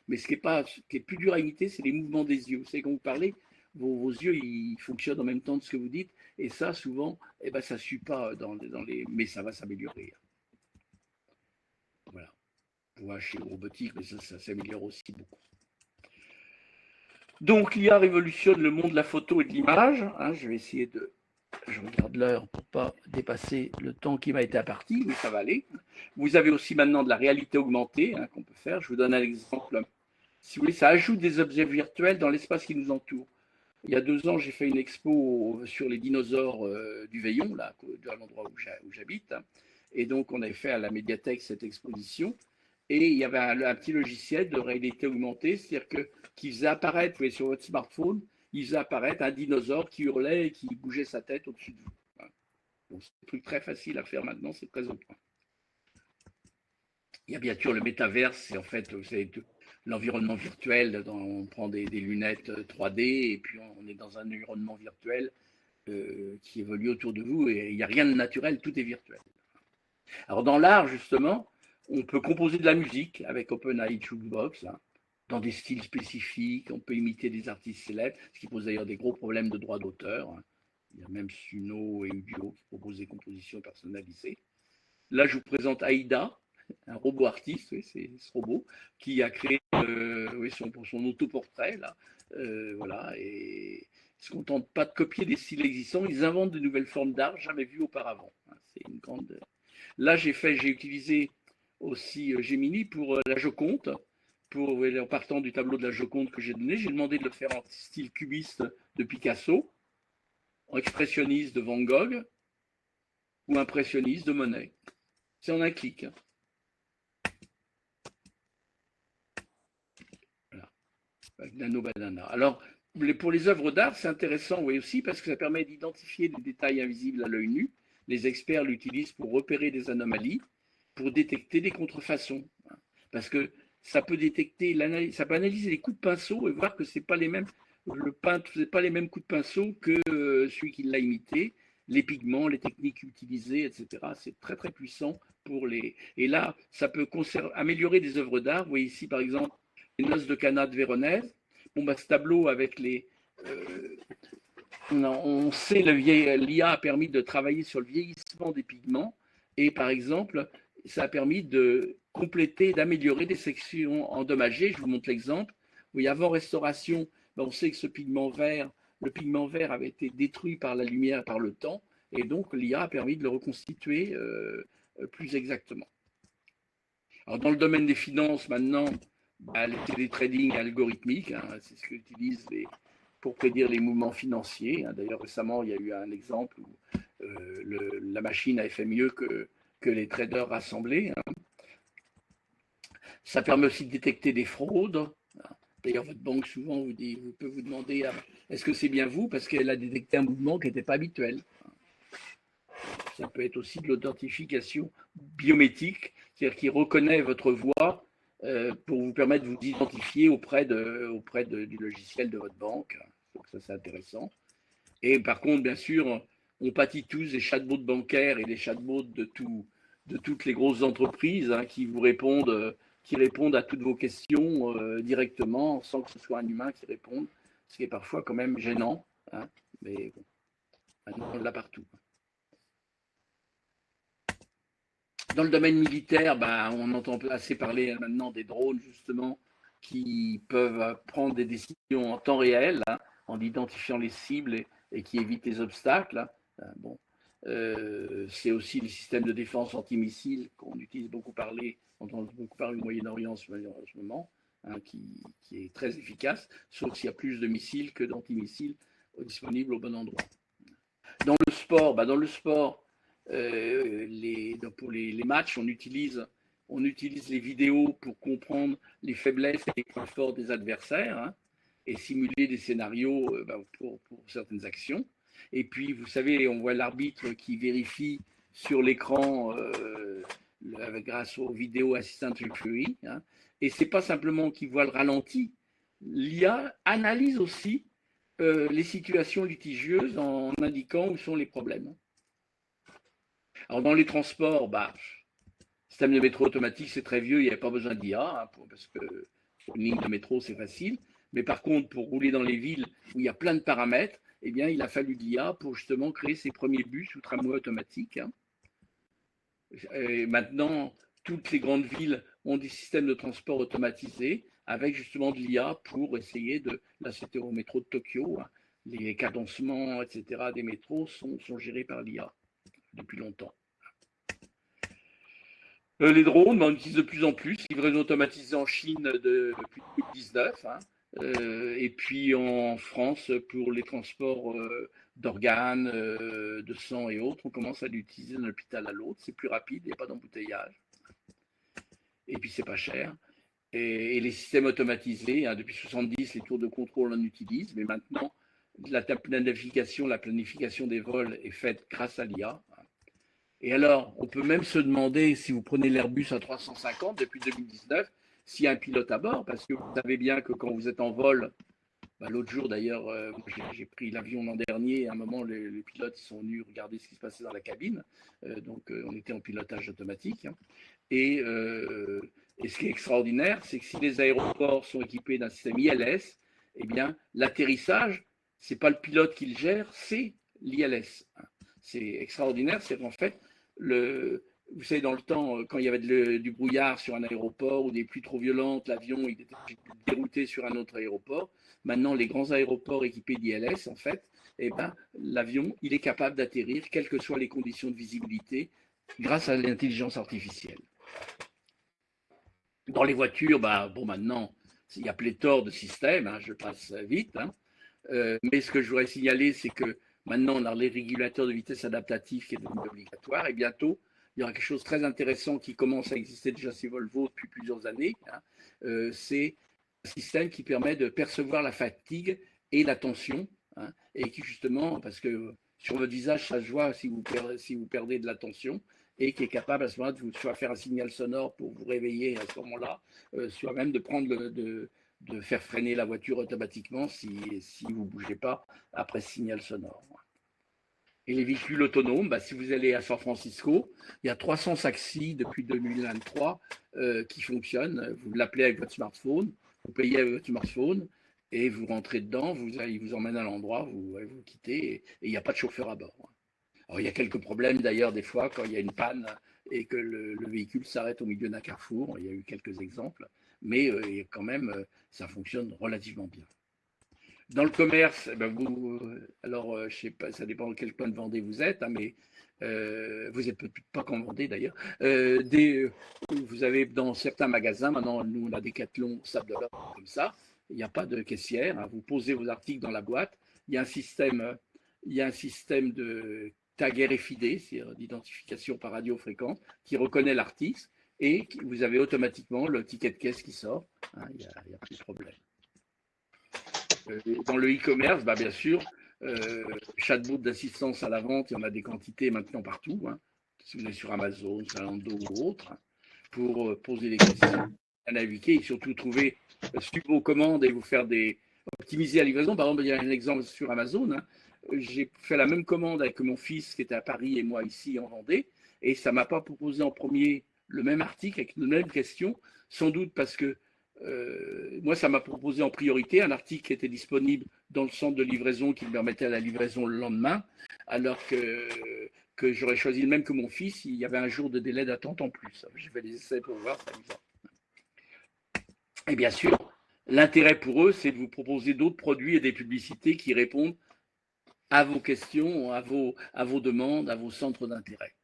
Mais ce qui est plus dur à imiter, c'est les mouvements des yeux. Vous savez, quand vous parlez, vos yeux, ils fonctionnent en même temps de ce que vous dites. Et ça, souvent, eh ben, ça ne suit pas mais ça va s'améliorer. Voilà. Chez robotique, mais ça s'améliore aussi beaucoup. Donc l'IA révolutionne le monde de la photo et de l'image. Hein, je vais essayer de... Je regarde l'heure pour ne pas dépasser le temps qui m'a été imparti, mais ça va aller. Vous avez aussi maintenant de la réalité augmentée hein, qu'on peut faire. Je vous donne un exemple. Si vous voulez, ça ajoute des objets virtuels dans l'espace qui nous entoure. Il y a 2 ans, j'ai fait une expo sur les dinosaures du Veillon, là, à l'endroit où j'habite. Hein. Et donc, on avait fait à la médiathèque cette exposition. Et il y avait un petit logiciel de réalité augmentée, c'est-à-dire qui faisait apparaître, vous voyez, sur votre smartphone, il faisait apparaître un dinosaure qui hurlait et qui bougeait sa tête au-dessus de vous. Voilà. Donc c'est un truc très facile à faire maintenant, c'est très au point. Il y a bien sûr le métaverse, c'est en fait l'environnement virtuel, on prend des lunettes 3D et puis on est dans un environnement virtuel qui évolue autour de vous et il n'y a rien de naturel, tout est virtuel. Alors dans l'art, justement, on peut composer de la musique avec OpenAI Jukebox, hein, dans des styles spécifiques, on peut imiter des artistes célèbres, ce qui pose d'ailleurs des gros problèmes de droits d'auteur. Hein. Il y a même Suno et Udio qui proposent des compositions personnalisées. Là, je vous présente Aïda, un robot artiste, oui, c'est ce robot, qui a créé oui, son autoportrait, là, voilà, et ne se contentent pas de copier des styles existants, ils inventent de nouvelles formes d'art jamais vues auparavant. C'est une grande. Là, j'ai utilisé aussi Gemini pour la Joconde. En partant du tableau de la Joconde que j'ai donné, j'ai demandé de le faire en style cubiste de Picasso, en expressionniste de Van Gogh ou impressionniste de Monet. C'est en un clic. Voilà. Avec Nano Banana. Alors, pour les œuvres d'art, c'est intéressant, oui, aussi, parce que ça permet d'identifier des détails invisibles à l'œil nu. Les experts l'utilisent pour repérer des anomalies, pour détecter des contrefaçons. Parce que ça peut détecter, ça peut analyser les coups de pinceau et voir que c'est pas les mêmes. Le peintre ne faisait pas les mêmes coups de pinceau que celui qui l'a imité, les pigments, les techniques utilisées, etc. C'est très très puissant pour les. Et là, ça peut améliorer des œuvres d'art. Vous voyez ici, par exemple, les Noces de Cana de Véronèse. Bon, bah, ce tableau avec les. On sait l'IA a permis de travailler sur le vieillissement des pigments et par exemple, ça a permis de compléter, d'améliorer des sections endommagées. Je vous montre l'exemple. Oui, avant restauration, on sait que le pigment vert avait été détruit par la lumière, par le temps, et donc l'IA a permis de le reconstituer plus exactement. Alors, dans le domaine des finances, maintenant, c'est des trading algorithmiques, c'est ce qu'utilisent pour prédire les mouvements financiers. D'ailleurs, récemment, il y a eu un exemple où la machine avait fait mieux que les traders rassemblés. Ça permet aussi de détecter des fraudes. D'ailleurs, votre banque, souvent, peut vous demander est-ce que c'est bien vous, parce qu'elle a détecté un mouvement qui n'était pas habituel. Ça peut être aussi de l'authentification biométrique, c'est-à-dire qui reconnaît votre voix pour vous permettre de vous identifier auprès du logiciel de votre banque. Donc ça, c'est intéressant. Et par contre, bien sûr, on pâtit tous des chatbots bancaires et des chatbots de toutes les grosses entreprises qui vous répondent, qui répondent à toutes vos questions directement, sans que ce soit un humain qui réponde, ce qui est parfois quand même gênant. Mais bon, maintenant, on l'a partout. Dans le domaine militaire, on entend assez parler maintenant des drones, justement, qui peuvent prendre des décisions en temps réel, en identifiant les cibles et qui évitent les obstacles. Bon. C'est aussi les systèmes de défense antimissiles qu'on utilise beaucoup parler, on entend beaucoup parler au Moyen-Orient en ce moment, qui est très efficace, sauf s'il y a plus de missiles que d'antimissiles disponibles au bon endroit. Dans le sport, pour les matchs, on utilise les vidéos pour comprendre les faiblesses et les points forts des adversaires et simuler des scénarios pour certaines actions. Et puis, vous savez, on voit l'arbitre qui vérifie sur l'écran grâce aux vidéos assistant referee. Et ce n'est pas simplement qu'il voit le ralenti. L'IA analyse aussi les situations litigieuses en indiquant où sont les problèmes. Alors, dans les transports, système de métro automatique, c'est très vieux, il n'y avait pas besoin d'IA, parce que une ligne de métro, c'est facile. Mais par contre, pour rouler dans les villes où il y a plein de paramètres, eh bien, il a fallu de l'IA pour justement créer ces premiers bus ou tramways automatiques. Et maintenant, toutes les grandes villes ont des systèmes de transport automatisés avec justement de l'IA pour essayer de. Là, c'était au métro de Tokyo. Les cadencements, etc., des métros sont gérés par l'IA depuis longtemps. Les drones, on utilise de plus en plus. Livraison automatisée en Chine depuis 2019. Et puis en France, pour les transports d'organes, de sang et autres, on commence à l'utiliser d'un hôpital à l'autre. C'est plus rapide, il n'y a pas d'embouteillage. Et puis c'est pas cher. Et les systèmes automatisés, depuis 70, les tours de contrôle on utilise, mais maintenant, la planification des vols est faite grâce à l'IA. Et alors, on peut même se demander, si vous prenez l'Airbus A350 depuis 2019, s'il y a un pilote à bord, parce que vous savez bien que quand vous êtes en vol, l'autre jour d'ailleurs, j'ai pris l'avion l'an dernier, à un moment, les pilotes sont venus regarder ce qui se passait dans la cabine, donc on était en pilotage automatique. Et ce qui est extraordinaire, c'est que si les aéroports sont équipés d'un système ILS, eh bien, l'atterrissage, ce n'est pas le pilote qui le gère, c'est l'ILS. C'est extraordinaire, c'est qu'en fait, vous savez, dans le temps, quand il y avait du brouillard sur un aéroport ou des pluies trop violentes, l'avion il était dérouté sur un autre aéroport. Maintenant, les grands aéroports équipés d'ILS, en fait, eh ben, l'avion, il est capable d'atterrir, quelles que soient les conditions de visibilité, grâce à l'intelligence artificielle. Dans les voitures, bah, bon, maintenant, il y a pléthore de systèmes, hein, je passe vite, hein. Mais ce que je voudrais signaler, c'est que maintenant, on a les régulateurs de vitesse adaptatifs qui est devenu obligatoire, et bientôt, il y aura quelque chose de très intéressant qui commence à exister déjà chez Volvo depuis plusieurs années. Hein. C'est un système qui permet de percevoir la fatigue et la tension, hein, et qui justement, parce que sur votre visage, ça se voit si vous perdez de l'attention, et qui est capable à ce moment-là de vous soit faire un signal sonore pour vous réveiller à ce moment-là, soit même de prendre de faire freiner la voiture automatiquement si vous ne bougez pas après ce signal sonore. Et les véhicules autonomes, bah, si vous allez à San Francisco, il y a 300 taxis depuis 2023 qui fonctionnent. Vous l'appelez avec votre smartphone, vous payez avec votre smartphone et vous rentrez dedans, il vous emmène à l'endroit, vous quittez et il n'y a pas de chauffeur à bord. Alors, il y a quelques problèmes d'ailleurs des fois quand il y a une panne et que le véhicule s'arrête au milieu d'un carrefour. Il y a eu quelques exemples, mais quand même, ça fonctionne relativement bien. Dans le commerce, eh ben alors je sais pas, ça dépend de quel point de Vendée vous êtes, hein, mais vous n'êtes peut-être pas qu'en Vendée d'ailleurs. Vous avez dans certains magasins, maintenant nous on a Decathlon, Sable d'Olonne, comme ça, il n'y a pas de caissière, hein, vous posez vos articles dans la boîte, il y a un système de tag RFID, c'est-à-dire d'identification par radiofréquence, qui reconnaît l'artiste et vous avez automatiquement le ticket de caisse qui sort, hein, il n'y a plus de problème. Dans le e-commerce, bah, bien sûr, chatbot d'assistance à la vente, il y en a des quantités maintenant partout. Hein, si vous êtes sur Amazon, Zalando ou autre, pour poser des questions, naviguer et surtout trouver, suivre vos commandes et vous faire optimiser la livraison. Par exemple, il y a un exemple sur Amazon. Hein, j'ai fait la même commande avec mon fils qui était à Paris et moi ici en Vendée, et ça ne m'a pas proposé en premier le même article avec la même question, sans doute parce que moi, ça m'a proposé en priorité un article qui était disponible dans le centre de livraison qui me permettait la livraison le lendemain, alors que j'aurais choisi le même que mon fils, il y avait un jour de délai d'attente en plus. J'ai fait des essais pour voir, c'est amusant. Et bien sûr, l'intérêt pour eux, c'est de vous proposer d'autres produits et des publicités qui répondent à vos questions, à vos demandes, à vos centres d'intérêt.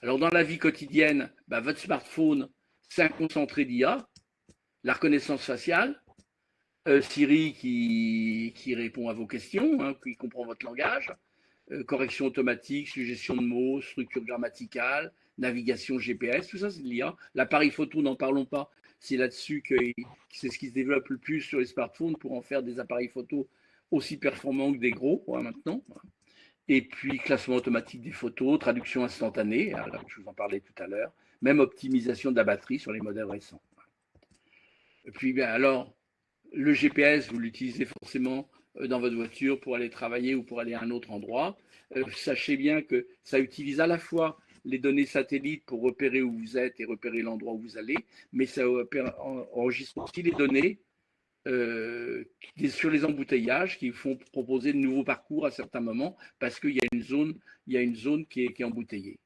Alors, dans la vie quotidienne, bah, votre smartphone, c'est un concentré d'IA, la reconnaissance faciale, Siri qui répond à vos questions, hein, qui comprend votre langage, correction automatique, suggestion de mots, structure grammaticale, navigation GPS, tout ça c'est de l'IA. L'appareil photo, n'en parlons pas, c'est là-dessus que c'est ce qui se développe le plus sur les smartphones pour en faire des appareils photo aussi performants que des gros, hein, maintenant. Et puis classement automatique des photos, traduction instantanée, alors, je vous en parlais tout à l'heure, même optimisation de la batterie sur les modèles récents. Et puis bien alors, le GPS, vous l'utilisez forcément dans votre voiture pour aller travailler ou pour aller à un autre endroit. Sachez bien que ça utilise à la fois les données satellites pour repérer où vous êtes et repérer l'endroit où vous allez, mais ça enregistre aussi les données sur les embouteillages qui font proposer de nouveaux parcours à certains moments parce qu'il y a une zone qui est embouteillée.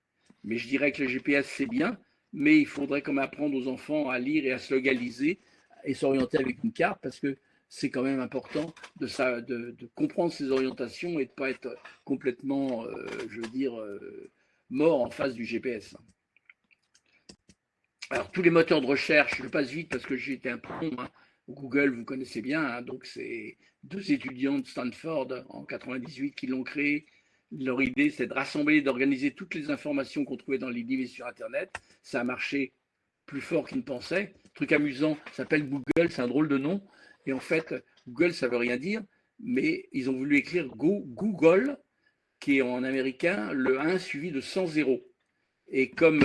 Mais je dirais que le GPS, c'est bien, mais il faudrait comme apprendre aux enfants à lire et à se localiser et s'orienter avec une carte parce que c'est quand même important de comprendre ces orientations et de ne pas être complètement, je veux dire, mort en face du GPS. Alors, tous les moteurs de recherche, je passe vite parce que j'ai été un peu long. Hein. Google, vous connaissez bien, hein, donc c'est 2 étudiants de Stanford en 98 qui l'ont créé. Leur idée, c'est de rassembler, d'organiser toutes les informations qu'on trouvait dans les livres et sur Internet. Ça a marché plus fort qu'ils ne pensaient. Truc amusant, ça s'appelle Google, c'est un drôle de nom. Et en fait, Google, ça ne veut rien dire, mais ils ont voulu écrire Google, qui est en américain le 1 suivi de 100 zéros. Et comme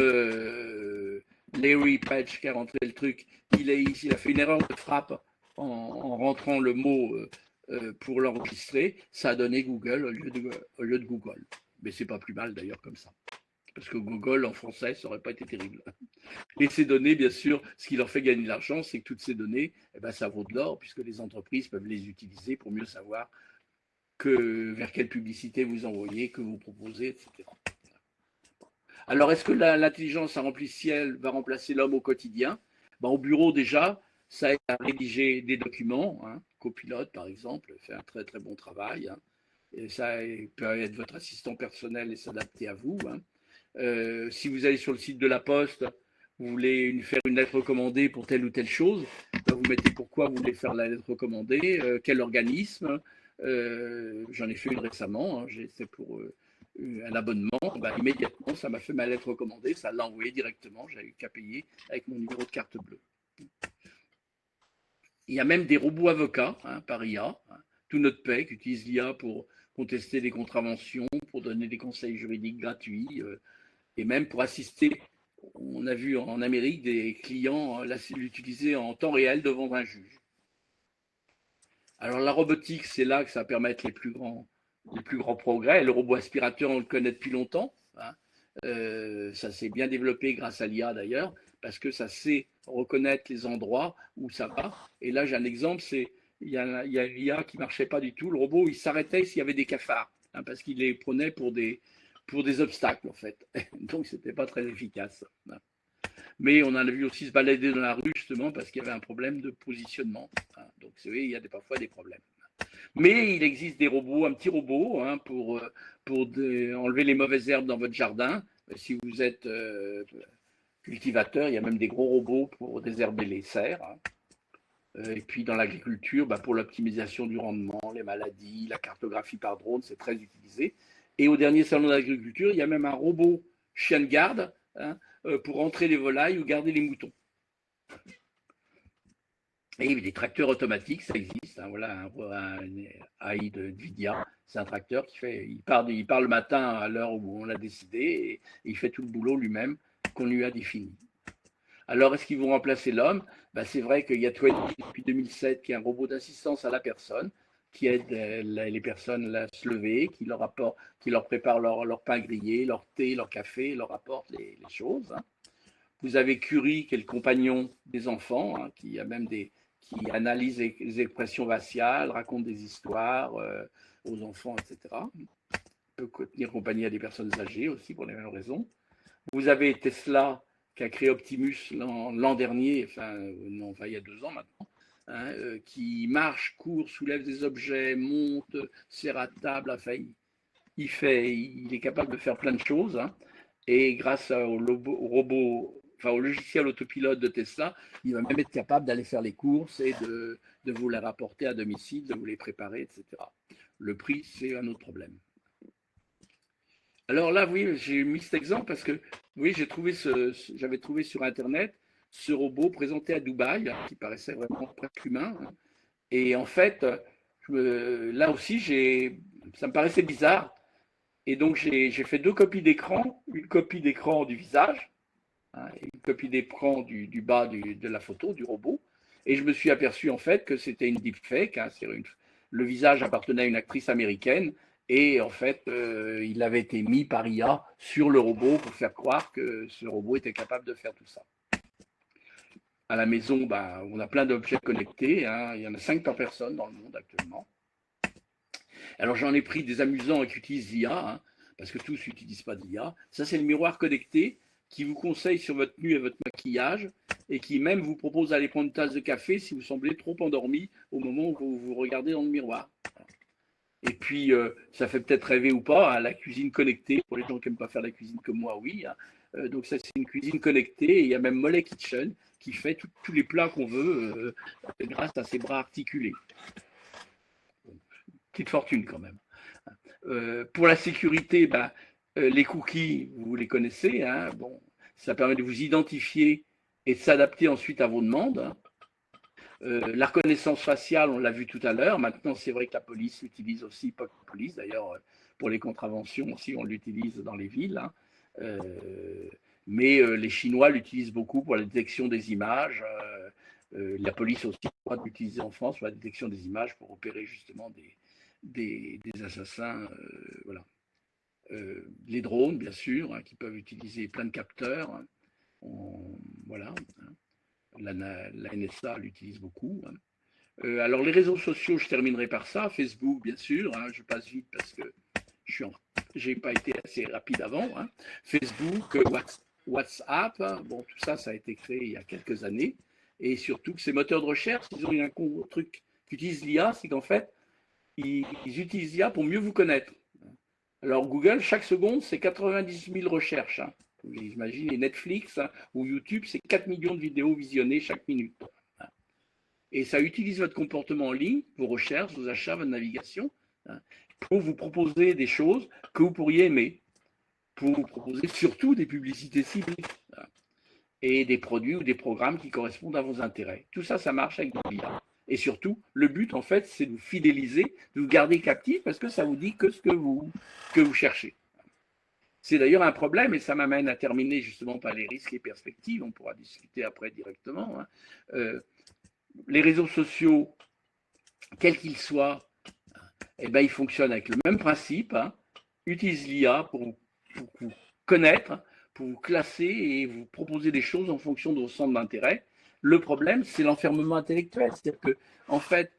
Larry Page qui a rentré le truc, il a fait une erreur de frappe en rentrant le mot pour l'enregistrer, ça a donné Google au lieu de Google. Mais c'est pas plus mal d'ailleurs comme ça. Parce que Google en français, ça n'aurait pas été terrible. Et ces données, bien sûr, ce qui leur fait gagner de l'argent, c'est que toutes ces données, eh ben, ça vaut de l'or, puisque les entreprises peuvent les utiliser pour mieux savoir vers quelle publicité vous envoyez, que vous proposez, etc. Alors, est-ce que l'intelligence artificielle va remplacer l'homme au quotidien? Ben, au bureau, déjà, ça aide à rédiger des documents. Hein. Copilot, par exemple, fait un très très bon travail. Hein. Et ça peut être votre assistant personnel et s'adapter à vous. Hein. Si vous allez sur le site de la Poste, vous voulez faire une lettre recommandée pour telle ou telle chose, ben vous mettez pourquoi vous voulez faire la lettre recommandée, quel organisme. J'en ai fait une récemment, hein, c'est pour un abonnement. Ben, immédiatement, ça m'a fait ma lettre recommandée, ça l'a envoyé directement, j'avais eu qu'à payer avec mon numéro de carte bleue. Il y a même des robots avocats hein, par IA, hein, tout notre paix qui utilise l'IA pour contester des contraventions, pour donner des conseils juridiques gratuits, et même pour assister. On a vu en Amérique des clients l'utiliser en temps réel devant un juge. Alors la robotique, c'est là que ça va permettre les plus grands progrès. Le robot aspirateur, on le connaît depuis longtemps. Hein. Ça s'est bien développé grâce à l'IA d'ailleurs, parce que ça sait reconnaître les endroits où ça va. Et là, j'ai un exemple, il y a l'IA qui ne marchait pas du tout. Le robot, il s'arrêtait s'il y avait des cafards, hein, parce qu'il les prenait pour des obstacles, en fait. Donc, ce n'était pas très efficace. Mais on en a vu aussi se balader dans la rue, justement, parce qu'il y avait un problème de positionnement. Hein. Donc, vous savez, il y a parfois des problèmes. Mais il existe des robots, un petit robot, hein, pour enlever les mauvaises herbes dans votre jardin. Si vous êtes cultivateur, il y a même des gros robots pour désherber les serres. Hein. Et puis dans l'agriculture, bah, pour l'optimisation du rendement, les maladies, la cartographie par drone, c'est très utilisé. Et au dernier salon de l'agriculture, il y a même un robot chien de garde hein, pour entrer les volailles ou garder les moutons. Et des tracteurs automatiques, ça existe. Hein, voilà, un AI de Nvidia, c'est un tracteur il part le matin à l'heure où on l'a décidé et il fait tout le boulot lui-même qu'on lui a défini. Alors, est-ce qu'ils vont remplacer l'homme? Ben, c'est vrai qu'il y a Twenty depuis 2007 qui est un robot d'assistance à la personne qui aide les personnes à se lever, qui leur prépare leur pain grillé, leur thé, leur café, leur apporte les choses. Hein. Vous avez Curie, qui est le compagnon des enfants, hein, qui qui analyse les expressions faciales, raconte des histoires aux enfants, etc. Il peut tenir compagnie à des personnes âgées aussi pour les mêmes raisons. Vous avez Tesla qui a créé Optimus l'an dernier, enfin il y a 2 ans maintenant, hein, qui marche, court, soulève des objets, monte, sert à table, enfin il est capable de faire plein de choses. Hein, et grâce au logiciel autopilote de Tesla, il va même être capable d'aller faire les courses et de vous les rapporter à domicile, de vous les préparer, etc. Le prix, c'est un autre problème. Alors là, oui, j'ai mis cet exemple parce que, oui, j'avais trouvé sur Internet ce robot présenté à Dubaï, hein, qui paraissait vraiment presque humain. Hein. Et en fait, là aussi, ça me paraissait bizarre. Et donc, j'ai fait 2 copies d'écran, une copie d'écran du visage, hein, et une copie d'écran du bas de la photo du robot. Et je me suis aperçu en fait que c'était une deepfake. Hein, le visage appartenait à une actrice américaine et en fait, il avait été mis par IA sur le robot pour faire croire que ce robot était capable de faire tout ça. À la maison, bah, on a plein d'objets connectés. Hein, il y en a 5 par personne dans le monde actuellement. Alors j'en ai pris des amusants qui utilisent l'IA, hein, parce que tous n'utilisent pas d'IA. Ça, c'est le miroir connecté qui vous conseille sur votre tenue et votre maquillage et qui même vous propose d'aller prendre une tasse de café si vous semblez trop endormi au moment où vous vous regardez dans le miroir. Et puis, ça fait peut-être rêver ou pas, hein, la cuisine connectée, pour les gens qui n'aiment pas faire la cuisine comme moi, oui. Hein. Donc ça, c'est une cuisine connectée et il y a même Mollet Kitchen qui fait tous les plats qu'on veut grâce à ses bras articulés. Petite fortune quand même. Pour la sécurité, ben, les cookies, vous les connaissez. Hein, bon, ça permet de vous identifier et de s'adapter ensuite à vos demandes. Hein. La reconnaissance faciale, on l'a vu tout à l'heure. Maintenant, c'est vrai que la police l'utilise aussi, pas que la police d'ailleurs, pour les contraventions aussi, on l'utilise dans les villes. Hein. Mais les Chinois l'utilisent beaucoup pour la détection des images. La police aussi a l'utiliser en France pour la détection des images pour opérer justement des assassins. Voilà. Les drones, bien sûr, hein, qui peuvent utiliser plein de capteurs. Hein. Voilà. Hein. La NSA l'utilise beaucoup. Hein. Alors, les réseaux sociaux, je terminerai par ça. Facebook, bien sûr. Hein, je passe vite parce que je suis j'ai pas été assez rapide avant. Hein. Facebook, WhatsApp, hein. Bon, tout ça, ça a été créé il y a quelques années. Et surtout que ces moteurs de recherche, ils ont un truc qu'utilise l'IA, c'est qu'en fait, ils utilisent l'IA pour mieux vous connaître. Alors Google, chaque seconde, c'est 90 000 recherches. Hein. Vous imaginez, Netflix, hein, ou YouTube, c'est 4 millions de vidéos visionnées chaque minute. Hein. Et ça utilise votre comportement en ligne, vos recherches, vos achats, votre navigation, hein, pour vous proposer des choses que vous pourriez aimer, pour vous proposer surtout des publicités ciblées, hein, et des produits ou des programmes qui correspondent à vos intérêts. Tout ça, ça marche avec l'IA. Et surtout, le but, en fait, c'est de vous fidéliser, de vous garder captif parce que ça vous dit que ce que vous cherchez. C'est d'ailleurs un problème et ça m'amène à terminer justement par les risques et perspectives. On pourra discuter après directement. Hein. Les réseaux sociaux, quels qu'ils soient, eh ben, ils fonctionnent avec le même principe. Hein. Utilisent l'IA pour vous connaître, pour vous classer et vous proposer des choses en fonction de vos centres d'intérêt. Le problème, c'est l'enfermement intellectuel. C'est-à-dire que, en fait,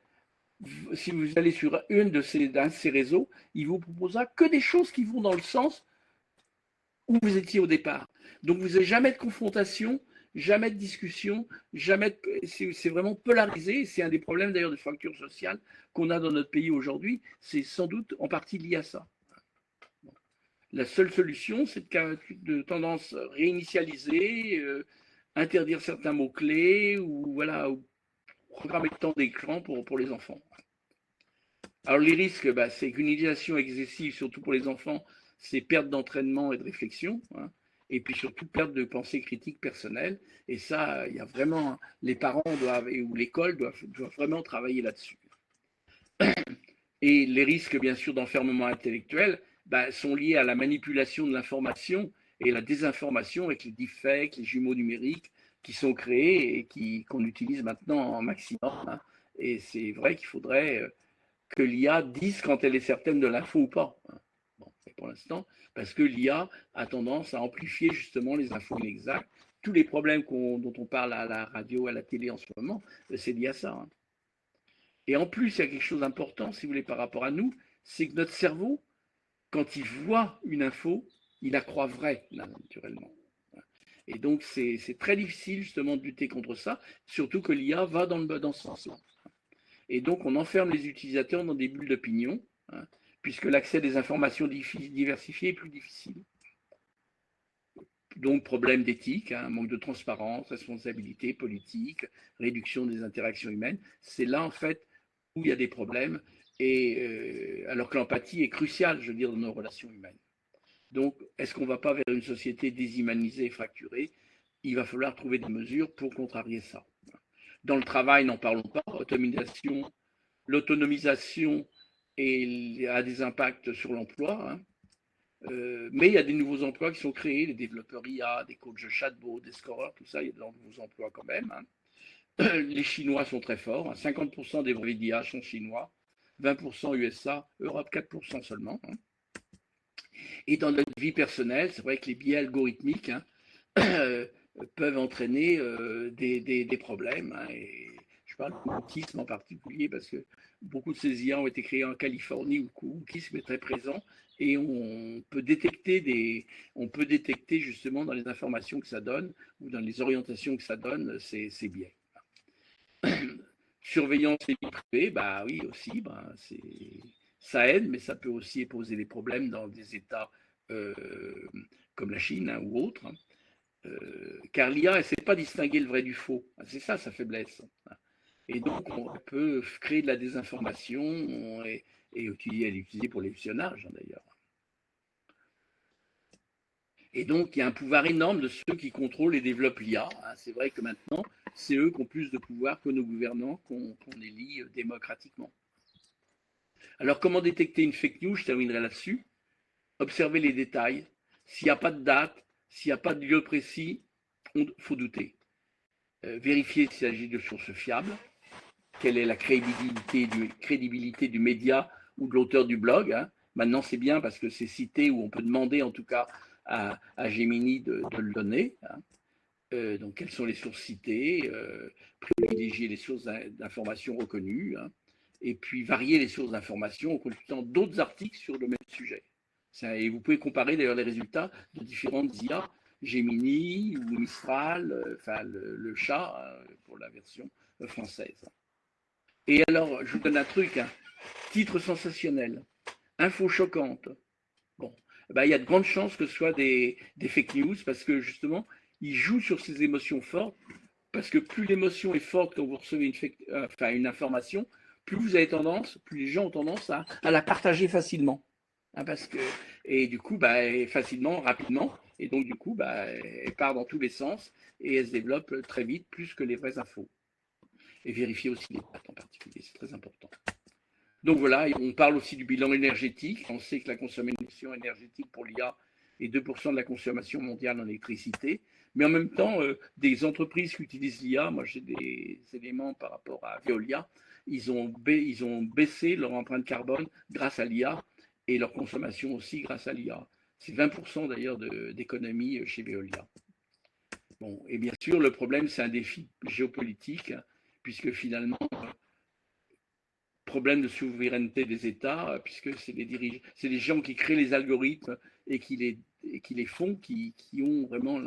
si vous allez sur d'un de ces réseaux, il vous proposera que des choses qui vont dans le sens où vous étiez au départ. Donc vous n'avez jamais de confrontation, jamais de discussion, jamais c'est vraiment polarisé. C'est un des problèmes d'ailleurs de fracture sociale qu'on a dans notre pays aujourd'hui. C'est sans doute en partie lié à ça. La seule solution, c'est de tendance réinitialiser, interdire certains mots-clés ou voilà, ou programmer le temps d'écran pour les enfants. Alors les risques, bah, c'est qu'une utilisation excessive, surtout pour les enfants, c'est perte d'entraînement et de réflexion, hein, et puis surtout perte de pensée critique personnelle. Et ça, il y a vraiment, les parents doivent, ou l'école doivent vraiment travailler là-dessus. Et les risques, bien sûr, d'enfermement intellectuel bah, sont liés à la manipulation de l'information et la désinformation avec les deepfakes, les jumeaux numériques qui sont créés et qu'on utilise maintenant en maximum. Hein. Et c'est vrai qu'il faudrait que l'IA dise quand elle est certaine de l'info ou pas. Bon, pour l'instant, parce que l'IA a tendance à amplifier justement les infos inexactes. Tous les problèmes dont on parle à la radio, à la télé en ce moment, c'est lié à ça. Hein. Et en plus, il y a quelque chose d'important, si vous voulez, par rapport à nous, c'est que notre cerveau, quand il voit une info, il la croit vraie, naturellement. Et donc, c'est très difficile justement de lutter contre ça, surtout que l'IA va dans ce sens-là. Et donc, on enferme les utilisateurs dans des bulles d'opinion, hein, puisque l'accès à des informations diversifiées est plus difficile. Donc, problème d'éthique, hein, manque de transparence, responsabilité politique, réduction des interactions humaines. C'est là, en fait, où il y a des problèmes, et alors que l'empathie est cruciale, je veux dire, dans nos relations humaines. Donc, est-ce qu'on ne va pas vers une société déshumanisée et fracturée? Il va falloir trouver des mesures pour contrarier ça. Dans le travail, n'en parlons pas, l'autonomisation a des impacts sur l'emploi, hein. Mais il y a des nouveaux emplois qui sont créés, les développeurs IA, des coachs chatbot, des scorers, tout ça, il y a de nouveaux emplois quand même. Hein. Les Chinois sont très forts, hein. 50% des brevets d'IA sont chinois, 20% USA, Europe 4% seulement. Hein. Et dans notre vie personnelle, c'est vrai que les biais algorithmiques, hein, peuvent entraîner des problèmes. Hein, et je parle de l'autisme en particulier parce que beaucoup de ces IA ont été créés en Californie où l'autisme est très présent et on peut détecter justement dans les informations que ça donne ou dans les orientations que ça donne ces biais. Surveillance et vie privée, bah oui aussi, bah, ça aide, mais ça peut aussi poser des problèmes dans des États comme la Chine, hein, ou autres. Hein. Car l'IA, elle ne sait pas distinguer le vrai du faux. C'est ça sa faiblesse. Et donc, on peut créer de la désinformation et l'utiliser pour l'espionnage, d'ailleurs. Et donc, il y a un pouvoir énorme de ceux qui contrôlent et développent l'IA. C'est vrai que maintenant, c'est eux qui ont plus de pouvoir que nos gouvernants qu'on élit démocratiquement. Alors, comment détecter une fake news? Je terminerai là-dessus. Observez les détails. S'il n'y a pas de date, s'il n'y a pas de lieu précis, il faut douter. Vérifier s'il s'agit de sources fiables. Quelle est la crédibilité du média ou de l'auteur du blog. Hein. Maintenant, c'est bien parce que c'est cité ou on peut demander en tout cas à Gemini de le donner. Hein. Donc, quelles sont les sources citées, privilégier les sources d'informations reconnues, hein, et puis varier les sources d'informations en consultant d'autres articles sur le même sujet. Et vous pouvez comparer d'ailleurs les résultats de différentes IA, Gemini ou Mistral, enfin le chat pour la version française. Et alors, je vous donne un truc, hein. Titre sensationnel, info choquante. Bon, ben, il y a de grandes chances que ce soit des fake news parce que justement, ils jouent sur ces émotions fortes. Parce que plus l'émotion est forte quand vous recevez une information, plus vous avez tendance, plus les gens ont tendance à la partager facilement. Hein, et du coup, bah, facilement, rapidement. Et donc, du coup, bah, elle part dans tous les sens et elle se développe très vite, plus que les vraies infos. Et vérifier aussi les dates en particulier, c'est très important. Donc voilà, on parle aussi du bilan énergétique. On sait que la consommation énergétique pour l'IA est 2% de la consommation mondiale en électricité. Mais en même temps, des entreprises qui utilisent l'IA, moi j'ai des éléments par rapport à Veolia, ils ont baissé leur empreinte carbone grâce à l'IA et leur consommation aussi grâce à l'IA. C'est 20% d'ailleurs d'économie chez Veolia. Bon, et bien sûr, le problème, c'est un défi géopolitique, puisque finalement, problème de souveraineté des États, puisque c'est les gens qui créent les algorithmes et qui les font, qui ont vraiment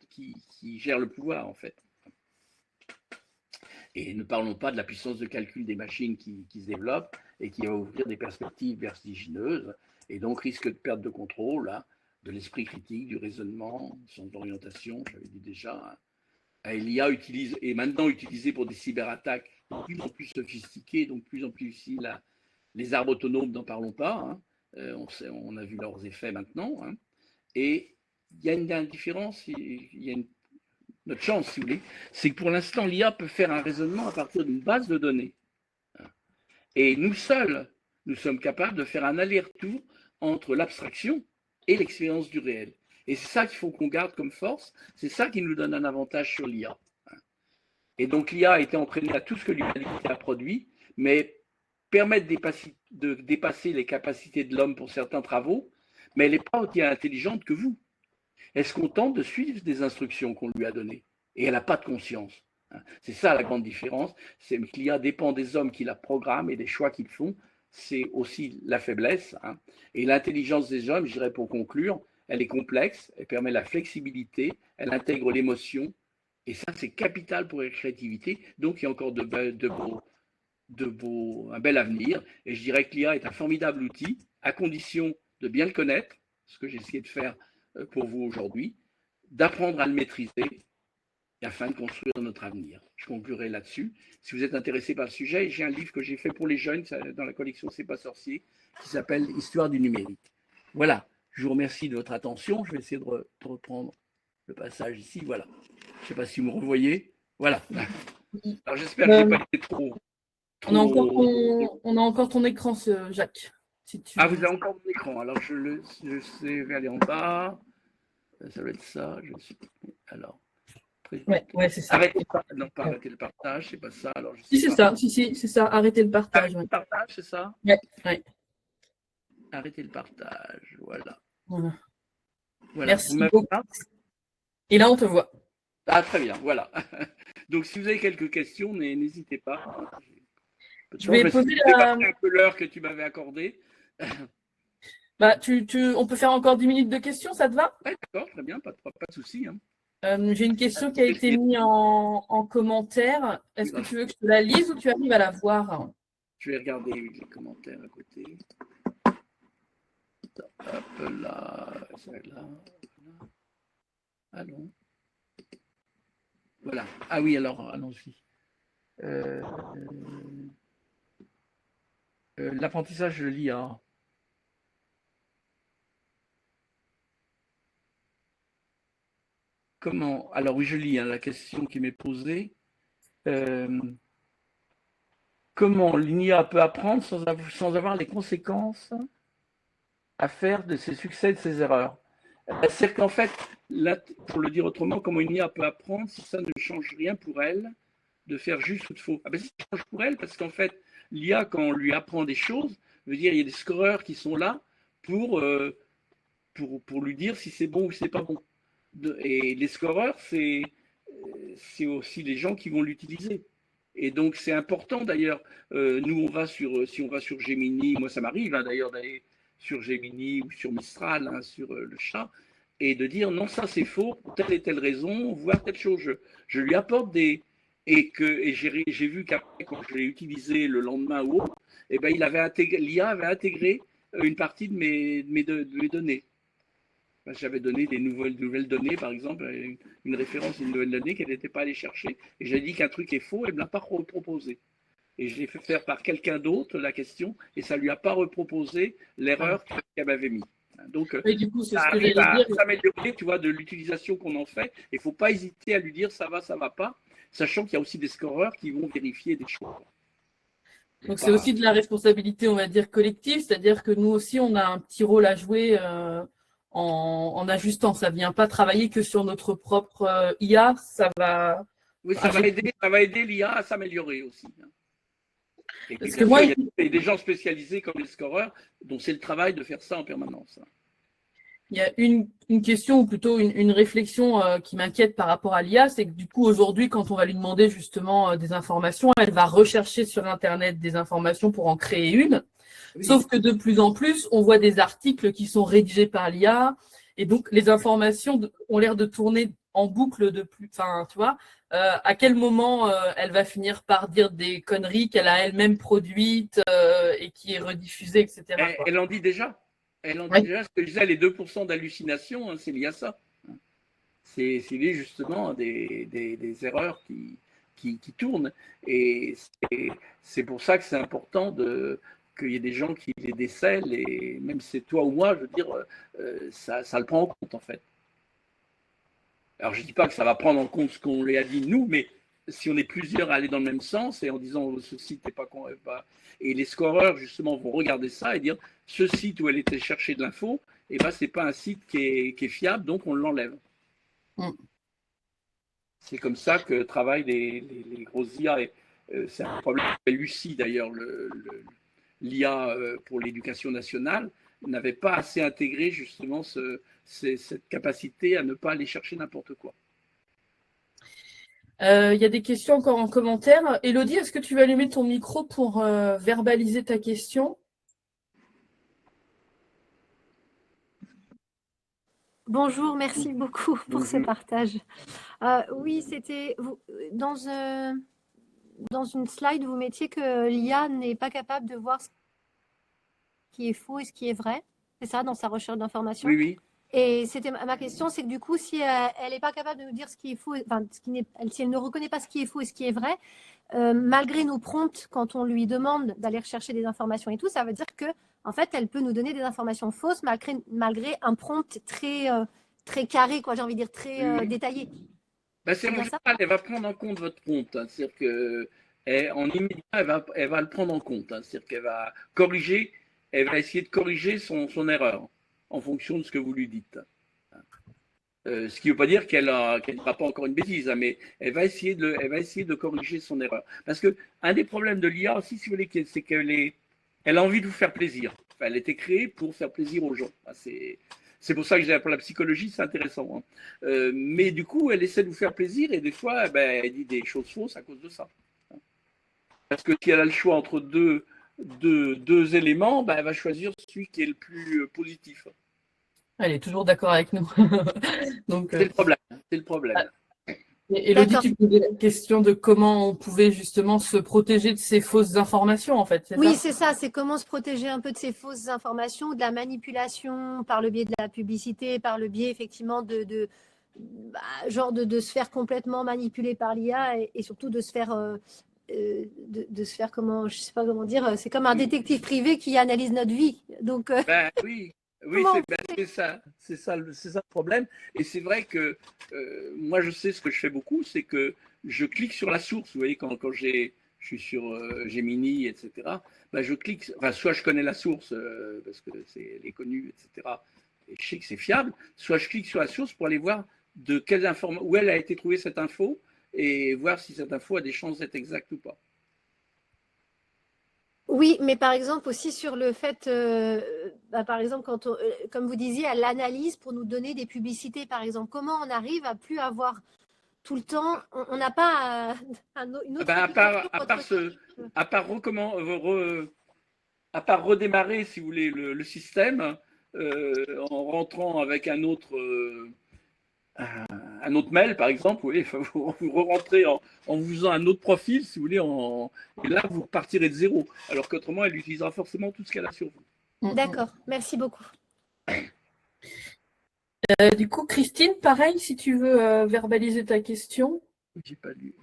qui gèrent le pouvoir en fait. Et ne parlons pas de la puissance de calcul des machines qui se développent et qui va ouvrir des perspectives vertigineuses et donc risque de perte de contrôle, hein, de l'esprit critique, du raisonnement, son orientation, j'avais dit déjà. L'IA est maintenant utilisée pour des cyberattaques de plus en plus sophistiquées, donc de plus en plus utiles. Les arbres autonomes, n'en parlons pas. Hein. On a vu leurs effets maintenant. Hein. Et il y a une différence, notre chance, si vous voulez, c'est que pour l'instant, l'IA peut faire un raisonnement à partir d'une base de données. Et nous seuls, nous sommes capables de faire un aller-retour entre l'abstraction et l'expérience du réel. Et c'est ça qu'il faut qu'on garde comme force, c'est ça qui nous donne un avantage sur l'IA. Et donc l'IA a été entraînée à tout ce que l'humanité a produit, mais permet de dépasser les capacités de l'homme pour certains travaux, mais elle n'est pas aussi intelligente que vous. Elle se contente de suivre des instructions qu'on lui a données, et elle n'a pas de conscience. C'est ça la grande différence, c'est que l'IA dépend des hommes qui la programment et des choix qu'ils font, c'est aussi la faiblesse. Hein. Et l'intelligence des hommes, je dirais pour conclure, elle est complexe, elle permet la flexibilité, elle intègre l'émotion, et ça c'est capital pour la créativité, donc il y a encore un bel avenir, et je dirais que l'IA est un formidable outil, à condition de bien le connaître, ce que j'ai essayé de faire pour vous aujourd'hui, d'apprendre à le maîtriser afin de construire notre avenir. Je conclurai là-dessus. Si vous êtes intéressé par le sujet, j'ai un livre que j'ai fait pour les jeunes dans la collection C'est pas sorcier qui s'appelle Histoire du numérique. Voilà, je vous remercie de votre attention. Je vais essayer de reprendre le passage ici. Voilà. Je ne sais pas si vous me revoyez. Voilà. Alors j'espère que je n'ai pas été trop. On a encore ton écran, Jacques. Si tu... Ah, vous avez encore mon écran. Alors je sais, vais aller en bas. Ça va être ça. Je suis... Alors. Ouais, c'est ça. Non, pas arrêter le partage, c'est pas ça. Alors, si, c'est ça, c'est ça, arrêter le partage. Arrêter le partage, c'est ça? Ouais. Arrêter le partage, voilà. Voilà. Merci beaucoup. Et là, on te voit. Ah, très bien, voilà. Donc, si vous avez quelques questions, n'hésitez pas. Je vais poser un peu l'heure que tu m'avais accordée. Bah, on peut faire encore 10 minutes de questions, ça te va? Oui, d'accord, très bien, pas de souci. Hein. J'ai une question qui a été mise en commentaire. Est-ce que tu veux que je te la lise ou tu arrives à la voir? Je vais regarder les commentaires à côté. Hop là, celle-là. Allons. Voilà. Ah oui, alors, allons-y. L'apprentissage de l'IA. Comment? Alors oui, je lis hein, la question qui m'est posée. Comment l'IA peut apprendre sans avoir les conséquences à faire de ses succès et de ses erreurs? C'est qu'en fait, là, pour le dire autrement, comment une IA peut apprendre si ça ne change rien pour elle de faire juste ou de faux? Ah ben, ça change pour elle parce qu'en fait, l'IA, quand on lui apprend des choses, veut dire il y a des scoreurs qui sont là pour lui dire si c'est bon ou si c'est pas bon. Et les scoreurs, c'est aussi les gens qui vont l'utiliser. Et donc c'est important d'ailleurs. Nous, si on va sur Gemini, moi ça m'arrive hein, d'ailleurs sur Gemini ou sur Mistral, hein, sur le chat, et de dire non, ça c'est faux, pour telle et telle raison, voire telle chose. Je lui apporte des. Et j'ai vu qu'après, quand je l'ai utilisé le lendemain ou autre, eh ben, l'IA avait intégré une partie de mes données. J'avais donné des nouvelles données, par exemple, une référence à une nouvelle donnée qu'elle n'était pas allée chercher, et j'ai dit qu'un truc est faux, elle ne me l'a pas reproposé. Et je l'ai fait faire par quelqu'un d'autre, la question, et ça ne lui a pas reproposé l'erreur qu'elle m'avait mis. Donc, du coup, ça arrive à s'améliorer, tu vois, de l'utilisation qu'on en fait. Il ne faut pas hésiter à lui dire ça va pas, sachant qu'il y a aussi des scoreurs qui vont vérifier des choses. Donc, c'est aussi de la responsabilité, on va dire, collective, c'est-à-dire que nous aussi, on a un petit rôle à jouer en ajustant. Ça ne vient pas travailler que sur notre propre IA, ça va… Oui, ça va aider l'IA à s'améliorer aussi. Et parce que moi, il y a des gens spécialisés comme les scoreurs, dont c'est le travail de faire ça en permanence. Il y a une question, ou plutôt une réflexion qui m'inquiète par rapport à l'IA, c'est que du coup, aujourd'hui, quand on va lui demander justement des informations, elle va rechercher sur Internet des informations pour en créer une. Oui. Sauf que de plus en plus, on voit des articles qui sont rédigés par l'IA, et donc les informations ont l'air de tourner en boucle de plus… Enfin, tu vois, à quel moment elle va finir par dire des conneries qu'elle a elle-même produites et qui est rediffusée, etc. Elle en dit déjà. Elle en dit déjà, ce que je disais, les 2% d'hallucination, hein, c'est lié à ça. C'est lié justement à des erreurs qui tournent. Et c'est pour ça que c'est important qu'il y ait des gens qui les décèlent, et même si c'est toi ou moi, je veux dire, ça le prend en compte, en fait. Alors, je ne dis pas que ça va prendre en compte ce qu'on lui a dit, nous, mais si on est plusieurs à aller dans le même sens et en disant ce site n'est pas… Et les scoreurs, justement, vont regarder ça et dire ce site où elle était chercher de l'info, eh ben, ce n'est pas un site qui est fiable, donc on l'enlève. C'est comme ça que travaillent les grosses IA. C'est un problème. Lucie, d'ailleurs, l'IA pour l'éducation nationale, n'avait pas assez intégré justement cette capacité à ne pas aller chercher n'importe quoi. Il y a des questions encore en commentaire. Élodie, est-ce que tu vas allumer ton micro pour verbaliser ta question ? Bonjour, merci beaucoup pour ce partage. Oui, c'était dans une slide, vous mettiez que l'IA n'est pas capable de voir ce qui est faux et ce qui est vrai. C'est ça, dans sa recherche d'informations ? Oui, oui. Et c'était ma question, c'est que du coup, si elle n'est pas capable de nous dire ce qui est faux, enfin, si elle ne reconnaît pas ce qui est faux et ce qui est vrai, malgré nos prompts, quand on lui demande d'aller rechercher des informations et tout, ça veut dire que en fait, elle peut nous donner des informations fausses malgré un prompt très carré, quoi, j'ai envie de dire, très détaillé. Ben, c'est en général, elle va prendre en compte votre prompt. Hein, c'est-à-dire qu'en immédiat, elle va le prendre en compte. Hein, c'est-à-dire qu'elle va corriger, elle va essayer de corriger son erreur en fonction de ce que vous lui dites. Ce qui ne veut pas dire qu'elle ne fera pas encore une bêtise, hein, mais elle va essayer de corriger son erreur. Parce qu'un des problèmes de l'IA aussi, si vous voulez, c'est qu'elle a envie de vous faire plaisir. Enfin, elle a été créée pour faire plaisir aux gens. C'est pour ça que pour la psychologie, c'est intéressant. Hein. Mais du coup, elle essaie de vous faire plaisir et des fois, elle dit des choses fausses à cause de ça. Parce que si elle a le choix entre deux éléments, elle va choisir celui qui est le plus positif. Elle est toujours d'accord avec nous. Donc, c'est le problème. C'est le problème. Élodie, tu posais la question de comment on pouvait justement se protéger de ces fausses informations, en fait. Oui, c'est ça. C'est comment se protéger un peu de ces fausses informations, de la manipulation par le biais de la publicité, par le biais effectivement de se faire complètement manipuler par l'IA et surtout de se faire de se faire comment, je sais pas comment dire, c'est comme un détective privé qui analyse notre vie. Donc oui. Oui, c'est ça le problème. Et c'est vrai que moi, je sais ce que je fais beaucoup, c'est que je clique sur la source. Vous voyez, quand je suis sur Gemini, etc., je clique, enfin, soit je connais la source parce que elle est connue, etc., et je sais que c'est fiable, soit je clique sur la source pour aller voir de quelles informations, où elle a été trouvée cette info et voir si cette info a des chances d'être exacte ou pas. Oui, mais par exemple aussi sur le fait, par exemple, comme vous disiez, à l'analyse pour nous donner des publicités, par exemple, comment on arrive à plus avoir tout le temps, on n'a pas une autre… à part à part redémarrer, si vous voulez, le système en rentrant avec un autre mail, par exemple, oui, vous rentrez en vous faisant un autre profil, si vous voulez, et là, vous repartirez de zéro. Alors qu'autrement, elle utilisera forcément tout ce qu'elle a sur vous. D'accord, merci beaucoup. Du coup, Christine, pareil, si tu veux verbaliser ta question. J'ai pas lu.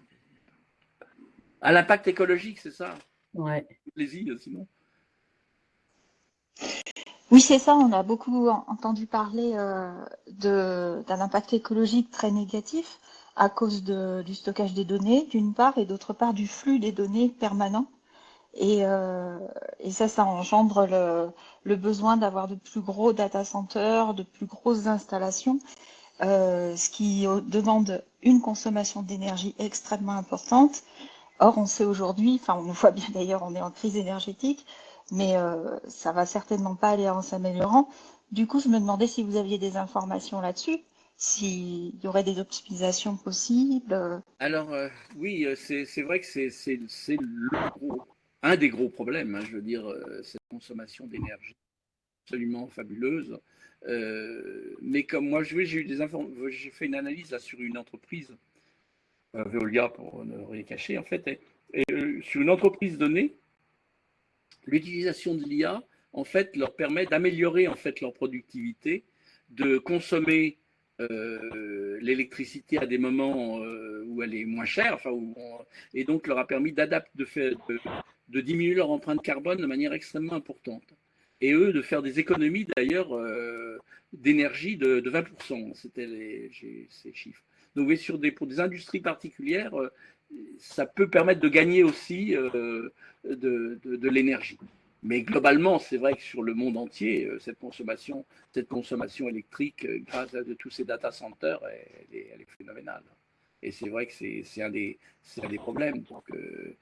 À l'impact écologique, c'est ça? Ouais. Allez-y, sinon. Oui, c'est ça. On a beaucoup entendu parler d'un impact écologique très négatif à cause du stockage des données, d'une part, et d'autre part, du flux des données permanent. Et ça engendre le besoin d'avoir de plus gros data centers, de plus grosses installations, ce qui demande une consommation d'énergie extrêmement importante. Or, on sait aujourd'hui, enfin, on le voit bien d'ailleurs, on est en crise énergétique, mais ça va certainement pas aller en s'améliorant. Du coup, je me demandais si vous aviez des informations là-dessus, s'il y aurait des optimisations possibles. Alors, oui, c'est vrai que c'est un des gros problèmes, hein, je veux dire, cette consommation d'énergie absolument fabuleuse. Mais comme moi, j'ai eu j'ai fait une analyse là, sur une entreprise, Veolia pour ne rien cacher, en fait, sur une entreprise donnée, l'utilisation de l'IA, en fait, leur permet d'améliorer en fait leur productivité, de consommer l'électricité à des moments où elle est moins chère, enfin, et donc leur a permis de diminuer leur empreinte carbone de manière extrêmement importante. Et eux, de faire des économies d'ailleurs d'énergie de 20%. C'était ces chiffres. Donc, oui, pour des industries particulières, ça peut permettre de gagner aussi de l'énergie. Mais globalement, c'est vrai que sur le monde entier, cette consommation électrique, grâce à tous ces data centers, elle est phénoménale. Et c'est vrai que c'est un des problèmes. Donc, il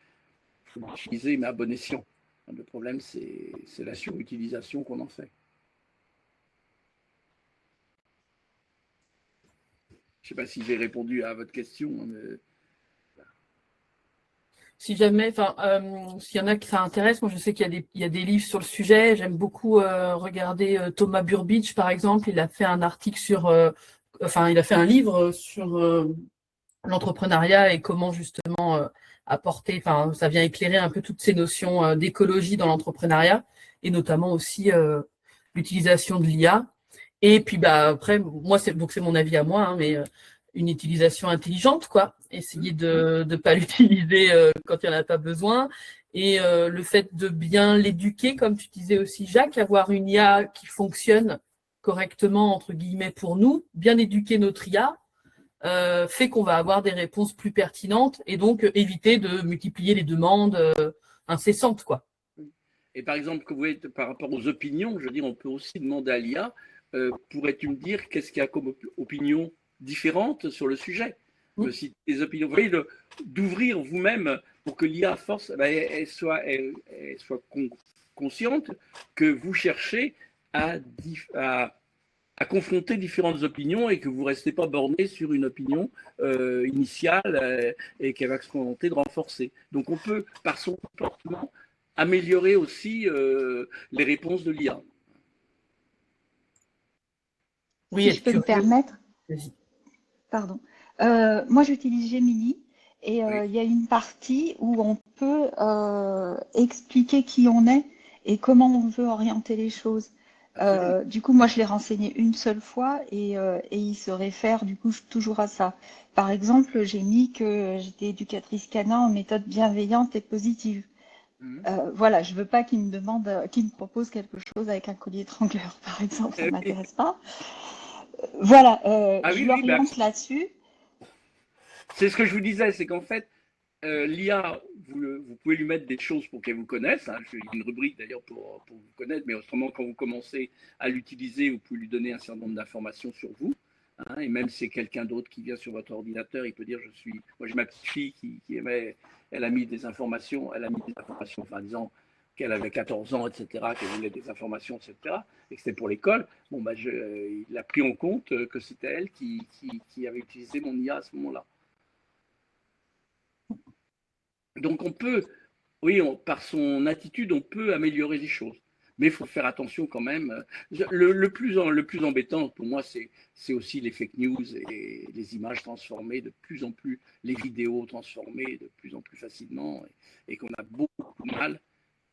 faut l'utiliser, mais à bon escient. Le problème, c'est la surutilisation qu'on en fait. Je ne sais pas si j'ai répondu à votre question. Mais... Si jamais, enfin, s'il y en a qui ça intéresse, moi je sais qu'il y a des livres sur le sujet. J'aime beaucoup regarder Thomas Burbidge, par exemple. Il a fait un article il a fait un livre sur l'entrepreneuriat et comment justement apporter, enfin, ça vient éclairer un peu toutes ces notions d'écologie dans l'entrepreneuriat et notamment aussi l'utilisation de l'IA. Et puis bah après, moi c'est mon avis à moi, hein, mais une utilisation intelligente, quoi. Essayer de ne pas l'utiliser quand il n'y en a pas besoin. Et le fait de bien l'éduquer, comme tu disais aussi, Jacques, avoir une IA qui fonctionne correctement, entre guillemets, pour nous, bien éduquer notre IA, fait qu'on va avoir des réponses plus pertinentes et donc éviter de multiplier les demandes incessantes, quoi. Et par exemple, que vous voyez, par rapport aux opinions, je veux dire, on peut aussi demander à l'IA, pourrais-tu me dire qu'est-ce qu'il y a comme opinion différente sur le sujet? Si les opinions, vous voyez, d'ouvrir vous-même pour que l'IA force, elle soit consciente que vous cherchez à confronter différentes opinions et que vous ne restez pas borné sur une opinion initiale et qu'elle va se contenter de renforcer. Donc on peut, par son comportement, améliorer aussi les réponses de l'IA. Oui, si je peux me permettre. Pardon. Moi, j'utilise Gemini et il y a une partie où on peut expliquer qui on est et comment on veut orienter les choses. Du coup, moi, je l'ai renseigné une seule fois et il se réfère du coup toujours à ça. Par exemple, j'ai mis que j'étais éducatrice canin en méthode bienveillante et positive. Voilà, je veux pas qu'il me demande, qu'il me propose quelque chose avec un collier étrangleur, par exemple, ça m'intéresse pas. Voilà, je l'oriente là-dessus. C'est ce que je vous disais, c'est qu'en fait, l'IA, vous pouvez lui mettre des choses pour qu'elle vous connaisse. Hein. Il y a une rubrique d'ailleurs pour vous connaître, mais autrement, quand vous commencez à l'utiliser, vous pouvez lui donner un certain nombre d'informations sur vous. Hein, et même si c'est quelqu'un d'autre qui vient sur votre ordinateur, il peut dire moi j'ai ma petite fille qui aimait, elle a mis des informations, enfin disant qu'elle avait 14 ans, etc., qu'elle voulait des informations, etc., et que c'était pour l'école. Bon, il a pris en compte que c'était elle qui avait utilisé mon IA à ce moment-là. Donc on peut oui, par son attitude, on peut améliorer les choses. Mais il faut faire attention quand même. Le plus embêtant pour moi, c'est aussi les fake news et les images transformées de plus en plus, les vidéos transformées de plus en plus facilement et qu'on a beaucoup de mal.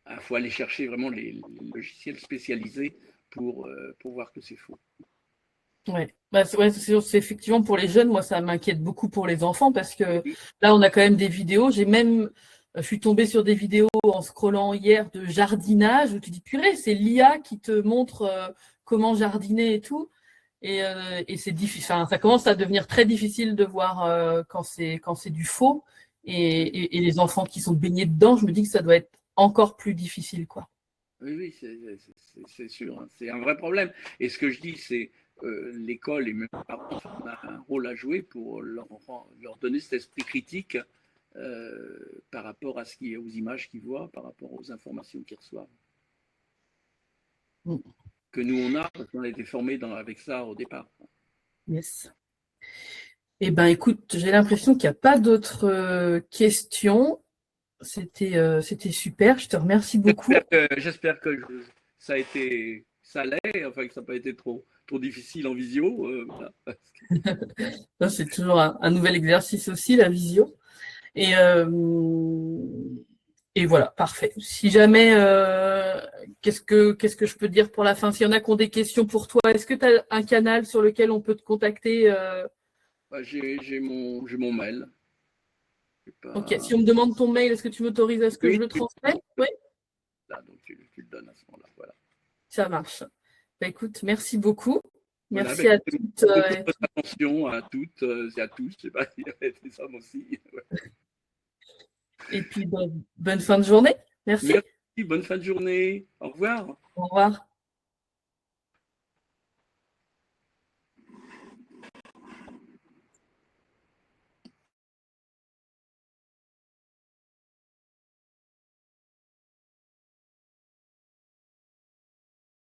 Il faut aller chercher vraiment les logiciels spécialisés pour voir que c'est faux. Ouais, bah, c'est effectivement pour les jeunes, moi ça m'inquiète beaucoup pour les enfants parce que là on a quand même des vidéos. Je suis tombée sur des vidéos en scrollant hier de jardinage où tu dis purée, c'est l'IA qui te montre comment jardiner et tout. Et c'est difficile. Enfin, ça commence à devenir très difficile de voir quand c'est du faux. Et les enfants qui sont baignés dedans, je me dis que ça doit être encore plus difficile, quoi. Oui, c'est sûr, hein, c'est un vrai problème. Et ce que je dis, c'est l'école et même les parents on a un rôle à jouer pour leur donner cet esprit critique par rapport aux images qu'ils voient, par rapport aux informations qu'ils reçoivent. Mm. Que nous, on a, parce qu'on a été formés avec ça au départ. Yes. Eh ben, écoute, j'ai l'impression qu'il n'y a pas d'autres questions. C'était super. Je te remercie beaucoup. J'espère que ça allait, enfin que ça n'a pas été trop difficile en visio. Voilà. C'est toujours un nouvel exercice aussi, la visio. Et voilà, parfait. Si jamais, qu'est-ce que je peux dire pour la fin? S'il y en a qui ont des questions pour toi, est-ce que tu as un canal sur lequel on peut te contacter? J'ai mon mail. Ok, si on me demande ton mail, est-ce que tu m'autorises à ce que je le transmette? Oui. Là, donc tu le donnes à ce moment-là. Voilà. Ça marche. Bah, écoute, merci beaucoup. Voilà, Merci à toutes. Attention à toutes et à tous. Je sais pas s'il y avait des hommes aussi. Et puis, bonne fin de journée. Merci. Merci, bonne fin de journée. Au revoir. Au revoir.